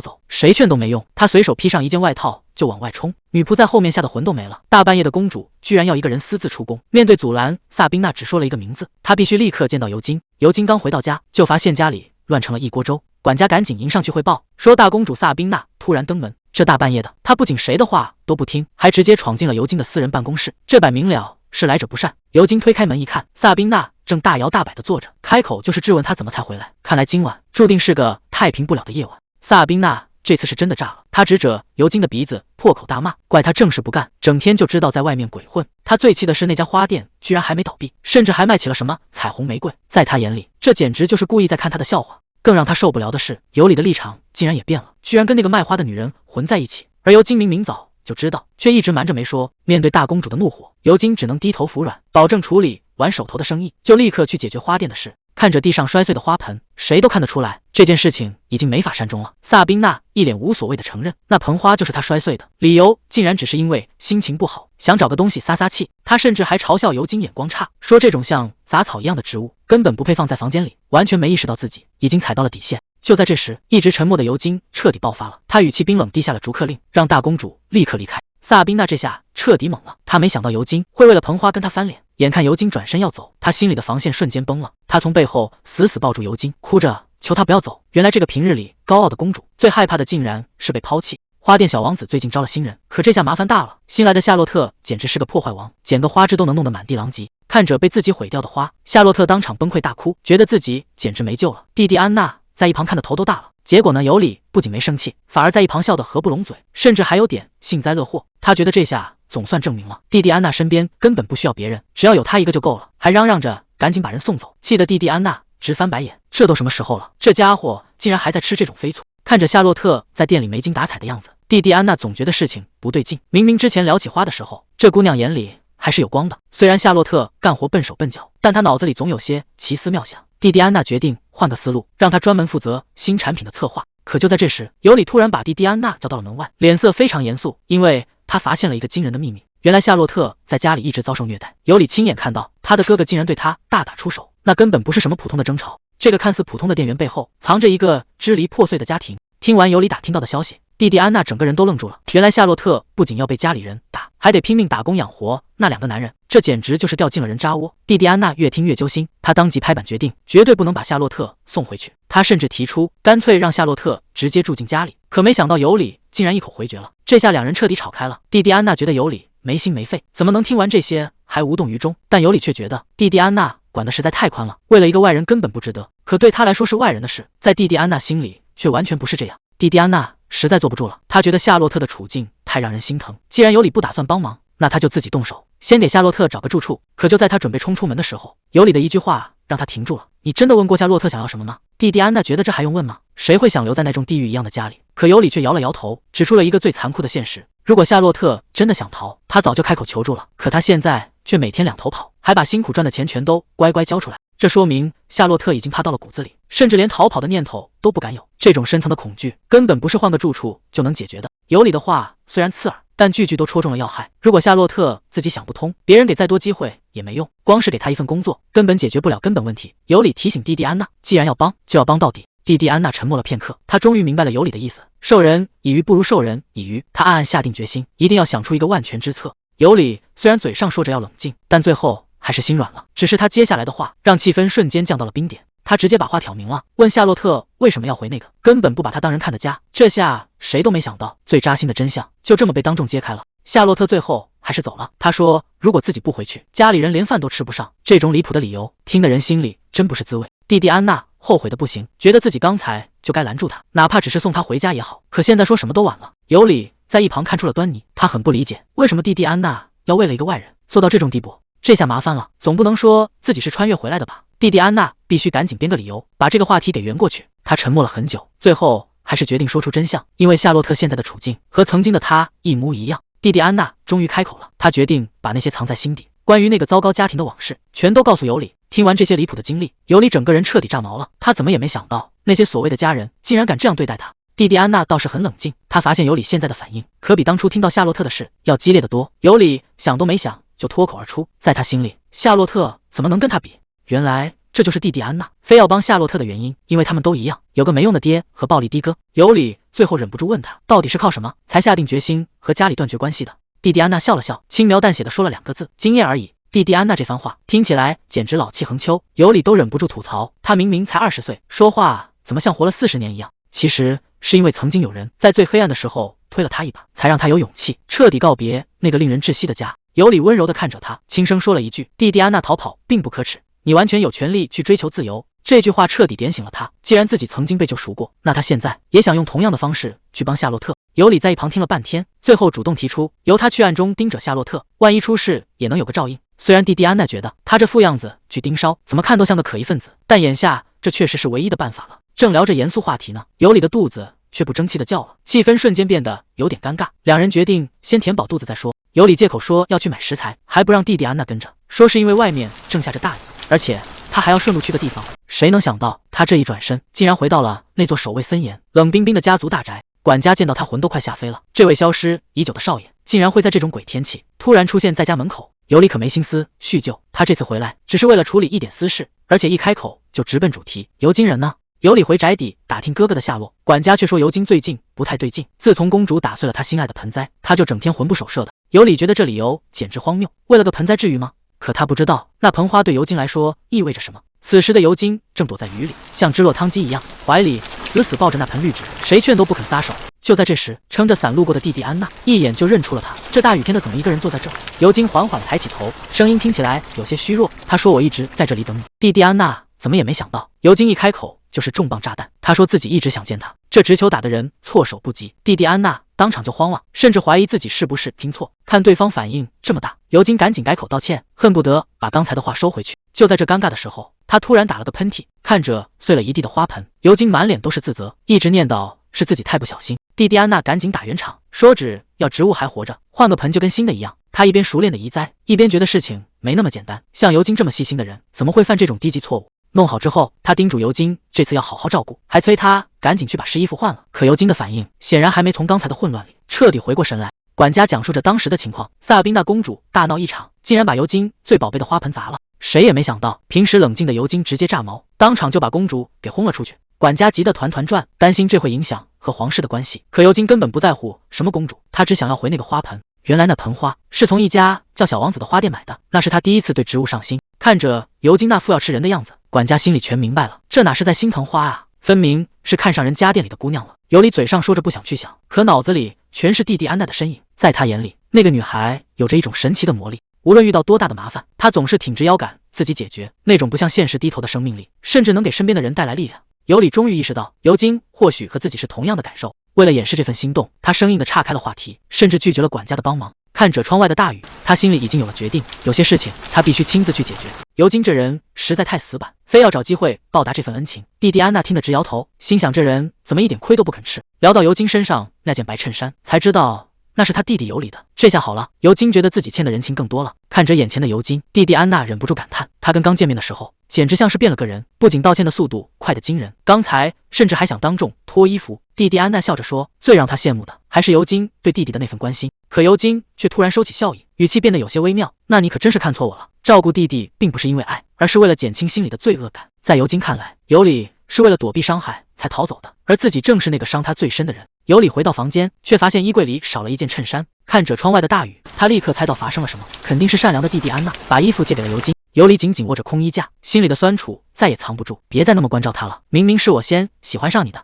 走，谁劝都没用。她随手披上一件外套就往外冲，女仆在后面吓得魂都没了。大半夜的公主居然要一个人私自出宫，面对阻拦，萨宾娜只说了一个名字，她必须立刻见到尤金。尤金刚回到家，就发现家里乱成了一锅粥，管家赶紧迎上去汇报，说大公主萨宾娜突然登门。这大半夜的，她不仅谁的话都不听，还直接闯进了尤金的私人办公室，这摆明了是来者不善。尤金推开门一看，萨宾娜正大摇大摆地坐着，开口就是质问她怎么才回来。看来今晚注定是个太平不了的夜晚。萨宾娜这次是真的炸了，她指着尤金的鼻子破口大骂，怪他正事不干，整天就知道在外面鬼混。她最气的是那家花店居然还没倒闭，甚至还卖起了什么彩虹玫瑰，在她眼里这简直就是故意在看她的笑话。更让她受不了的是，尤里的立场竟然也变了，居然跟那个卖花的女人混在一起。而尤金明明早就知道，却一直瞒着没说。面对大公主的怒火，尤金只能低头服软，保证处理完手头的生意，就立刻去解决花店的事。看着地上摔碎的花盆，谁都看得出来这件事情已经没法善终了。萨宾娜一脸无所谓的承认，那盆花就是她摔碎的，理由竟然只是因为心情不好，想找个东西撒撒气。她甚至还嘲笑尤金眼光差，说这种像杂草一样的植物根本不配放在房间里，完全没意识到自己已经踩到了底线。就在这时，一直沉默的尤金彻底爆发了，他语气冰冷地下了逐客令，让大公主立刻离开。萨宾娜这下彻底懵了，她没想到尤金会为了盆花跟她翻脸。眼看尤金转身要走，她心里的防线瞬间崩了，她从背后死死抱住尤金，哭着求他不要走。原来这个平日里高傲的公主，最害怕的竟然是被抛弃。花店小王子最近招了新人，可这下麻烦大了，新来的夏洛特简直是个破坏王，捡个花枝都能弄得满地狼藉。看着被自己毁掉的花，夏洛特当场崩溃大哭，觉得自己简直没救了。弟弟安娜在一旁看得头都大了，结果呢，尤里不仅没生气，反而在一旁笑得合不拢嘴，甚至还有点幸灾乐祸。他觉得这下总算证明了弟弟安娜身边根本不需要别人，只要有他一个就够了，还嚷嚷着赶紧把人送走，气得弟弟安娜直翻白眼。这都什么时候了，这家伙竟然还在吃这种飞醋。看着夏洛特在店里没精打采的样子，弟弟安娜总觉得事情不对劲。明明之前聊起花的时候，这姑娘眼里还是有光的。虽然夏洛特干活笨手笨脚，但她脑子里总有些奇思妙想。弟弟安娜决定换个思路，让她专门负责新产品的策划。可就在这时，尤里突然把弟弟安娜叫到了门外，脸色非常严肃，因为他发现了一个惊人的秘密。原来夏洛特在家里一直遭受虐待，尤里亲眼看到他的哥哥竟然对他大打出手，那根本不是什么普通的争吵，这个看似普通的店员背后藏着一个支离破碎的家庭。听完尤里打听到的消息，弟弟安娜整个人都愣住了。原来夏洛特不仅要被家里人打，还得拼命打工养活那两个男人，这简直就是掉进了人渣窝。弟弟安娜越听越揪心，她当即拍板决定，绝对不能把夏洛特送回去。她甚至提出干脆让夏洛特直接住进家里。可没想到尤里竟然一口回绝了。这下两人彻底吵开了。蒂蒂安娜觉得尤里没心没肺，怎么能听完这些还无动于衷？但尤里却觉得蒂蒂安娜管得实在太宽了，为了一个外人根本不值得。可对他来说是外人的事，在蒂蒂安娜心里却完全不是这样。蒂蒂安娜实在坐不住了，她觉得夏洛特的处境太让人心疼。既然尤里不打算帮忙，那他就自己动手，先给夏洛特找个住处。可就在他准备冲出门的时候，尤里的一句话让他停住了。你真的问过夏洛特想要什么吗？蒂蒂安娜觉得这还用问吗？谁会想留在那种地狱一样的家里？可尤里却摇了摇头，指出了一个最残酷的现实。如果夏洛特真的想逃，他早就开口求助了。可他现在却每天两头跑，还把辛苦赚的钱全都乖乖交出来。这说明夏洛特已经怕到了骨子里，甚至连逃跑的念头都不敢有。这种深层的恐惧根本不是换个住处就能解决的。尤里的话虽然刺耳，但句句都戳中了要害。如果夏洛特自己想不通，别人给再多机会也没用，光是给他一份工作根本解决不了根本问题。尤里提醒蒂蒂安娜，既然要帮，就要帮到底。蒂蒂安娜沉默了片刻，她终于明白了尤里的意思，授人以鱼不如授人以渔。她暗暗下定决心，一定要想出一个万全之策。尤里虽然嘴上说着要冷静，但最后还是心软了。只是他接下来的话让气氛瞬间降到了冰点。他直接把话挑明了，问夏洛特为什么要回那个根本不把他当人看的家。这下谁都没想到，最扎心的真相就这么被当众揭开了。夏洛特最后还是走了。他说如果自己不回去，家里人连饭都吃不上。这种离谱的理由听得人心里真不是滋味。蒂蒂安娜后悔的不行，觉得自己刚才就该拦住他，哪怕只是送他回家也好。可现在说什么都晚了。尤里在一旁看出了端倪，他很不理解为什么蒂蒂安娜要为了一个外人做到这种地步。这下麻烦了，总不能说自己是穿越回来的吧？蒂蒂安娜必须赶紧编个理由，把这个话题给圆过去。她沉默了很久，最后还是决定说出真相，因为夏洛特现在的处境和曾经的他一模一样。蒂蒂安娜终于开口了，她决定把那些藏在心底关于那个糟糕家庭的往事全都告诉尤里。听完这些离谱的经历，尤里整个人彻底炸毛了。他怎么也没想到，那些所谓的家人竟然敢这样对待他。蒂蒂安娜倒是很冷静，她发现尤里现在的反应可比当初听到夏洛特的事要激烈得多。尤里想都没想就脱口而出，在他心里，夏洛特怎么能跟他比？原来这就是蒂蒂安娜非要帮夏洛特的原因，因为他们都一样，有个没用的爹和暴力的哥。尤里最后忍不住问他，到底是靠什么才下定决心和家里断绝关系的？蒂蒂安娜笑了笑，轻描淡写的说了2个字：经验而已。蒂蒂安娜这番话听起来简直老气横秋，尤里都忍不住吐槽，他明明才20岁，说话怎么像活了40年一样？其实是因为曾经有人在最黑暗的时候推了他一把，才让他有勇气彻底告别那个令人窒息的家。尤里温柔地看着他，轻声说了一句：蒂蒂安娜逃跑并不可耻，你完全有权利去追求自由。这句话彻底点醒了他，既然自己曾经被救赎过，那他现在也想用同样的方式去帮夏洛特。尤里在一旁听了半天，最后主动提出由他去暗中盯着夏洛特，万一出事也能有个照应。虽然蒂蒂安娜觉得他这副样子去盯梢怎么看都像个可疑分子，但眼下这确实是唯一的办法了。正聊着严肃话题呢，尤里的肚子却不争气的叫了，气氛瞬间变得有点尴尬。两人决定先填饱肚子再说。尤里借口说要去买食材，还不让蒂蒂安娜跟着，说是因为外面正下着大雨，而且他还要顺路去个地方。谁能想到他这一转身竟然回到了那座守卫森严冷冰冰的家族大宅。管家见到他魂都快吓飞了，这位消失已久的少爷竟然会在这种鬼天气突然出现在家门口。尤里可没心思叙旧，他这次回来只是为了处理一点私事，而且一开口就直奔主题。尤金人呢？尤里回宅邸打听哥哥的下落，管家却说尤金最近不太对劲，自从公主打碎了他心爱的盆栽，他就整天魂不守舍的。尤里觉得这理由简直荒谬，为了个盆栽至于吗？可他不知道那盆花对尤金来说意味着什么。此时的尤金正躲在雨里，像只落汤鸡一样，怀里死死抱着那盆绿植，谁劝都不肯撒手。就在这时，撑着伞路过的蒂蒂安娜一眼就认出了他，这大雨天的怎么一个人坐在这？尤金缓缓抬起头，声音听起来有些虚弱，他说我一直在这里等你。蒂蒂安娜怎么也没想到，尤金一开口就是重磅炸弹。他说自己一直想见他，这直球打的人措手不及。蒂蒂安娜当场就慌了，甚至怀疑自己是不是听错。看对方反应这么大，尤金赶紧改口道歉，恨不得把刚才的话收回去。就在这尴尬的时候，他突然打了个喷嚏，看着碎了一地的花盆，尤金满脸都是自责，一直念叨是自己太不小心。蒂蒂安娜赶紧打圆场，说只要植物还活着，换个盆就跟新的一样。他一边熟练的移栽，一边觉得事情没那么简单，像尤金这么细心的人怎么会犯这种低级错误？弄好之后，他叮嘱尤金这次要好好照顾，还催他赶紧去把湿衣服换了。可尤金的反应显然还没从刚才的混乱里彻底回过神来。管家讲述着当时的情况，萨宾娜公主大闹一场，竟然把尤金最宝贝的花盆砸了。谁也没想到，平时冷静的尤金直接炸毛，当场就把公主给轰了出去。管家急得团团转，担心这会影响和皇室的关系。可尤金根本不在乎什么公主，他只想要回那个花盆。原来那盆花是从一家叫小王子的花店买的，那是他第一次对植物上心。看着尤金那副要吃人的样子，管家心里全明白了，这哪是在心疼花啊，分明是看上人家店里的姑娘了。尤里嘴上说着不想去想，可脑子里全是弟弟安娜的身影。在他眼里，那个女孩有着一种神奇的魔力，无论遇到多大的麻烦，她总是挺直腰杆自己解决，那种不向现实低头的生命力，甚至能给身边的人带来力量。尤里终于意识到，尤金或许和自己是同样的感受。为了掩饰这份心动，他生硬地岔开了话题，甚至拒绝了管家的帮忙。看着窗外的大雨，他心里已经有了决定，有些事情他必须亲自去解决。尤金这人实在太死板，非要找机会报答这份恩情。弟弟安娜听得直摇头，心想这人怎么一点亏都不肯吃。聊到尤金身上那件白衬衫，才知道那是他弟弟尤里的。这下好了，尤金觉得自己欠的人情更多了。看着眼前的尤金，弟弟安娜忍不住感叹，他跟刚见面的时候简直像是变了个人，不仅道歉的速度快得惊人，刚才甚至还想当众脱衣服。弟弟安娜笑着说，最让他羡慕的还是尤金对弟弟的那份关心。可尤金却突然收起笑意，语气变得有些微妙，那你可真是看错我了，照顾弟弟并不是因为爱，而是为了减轻心里的罪恶感。在尤金看来，尤里是为了躲避伤害才逃走的，而自己正是那个伤他最深的人。尤里回到房间，却发现衣柜里少了一件衬衫。看着窗外的大雨，他立刻猜到发生了什么，肯定是善良的弟弟安娜把衣服借给了尤金。尤里紧紧握着空衣架，心里的酸楚再也藏不住，别再那么关照他了，明明是我先喜欢上你的。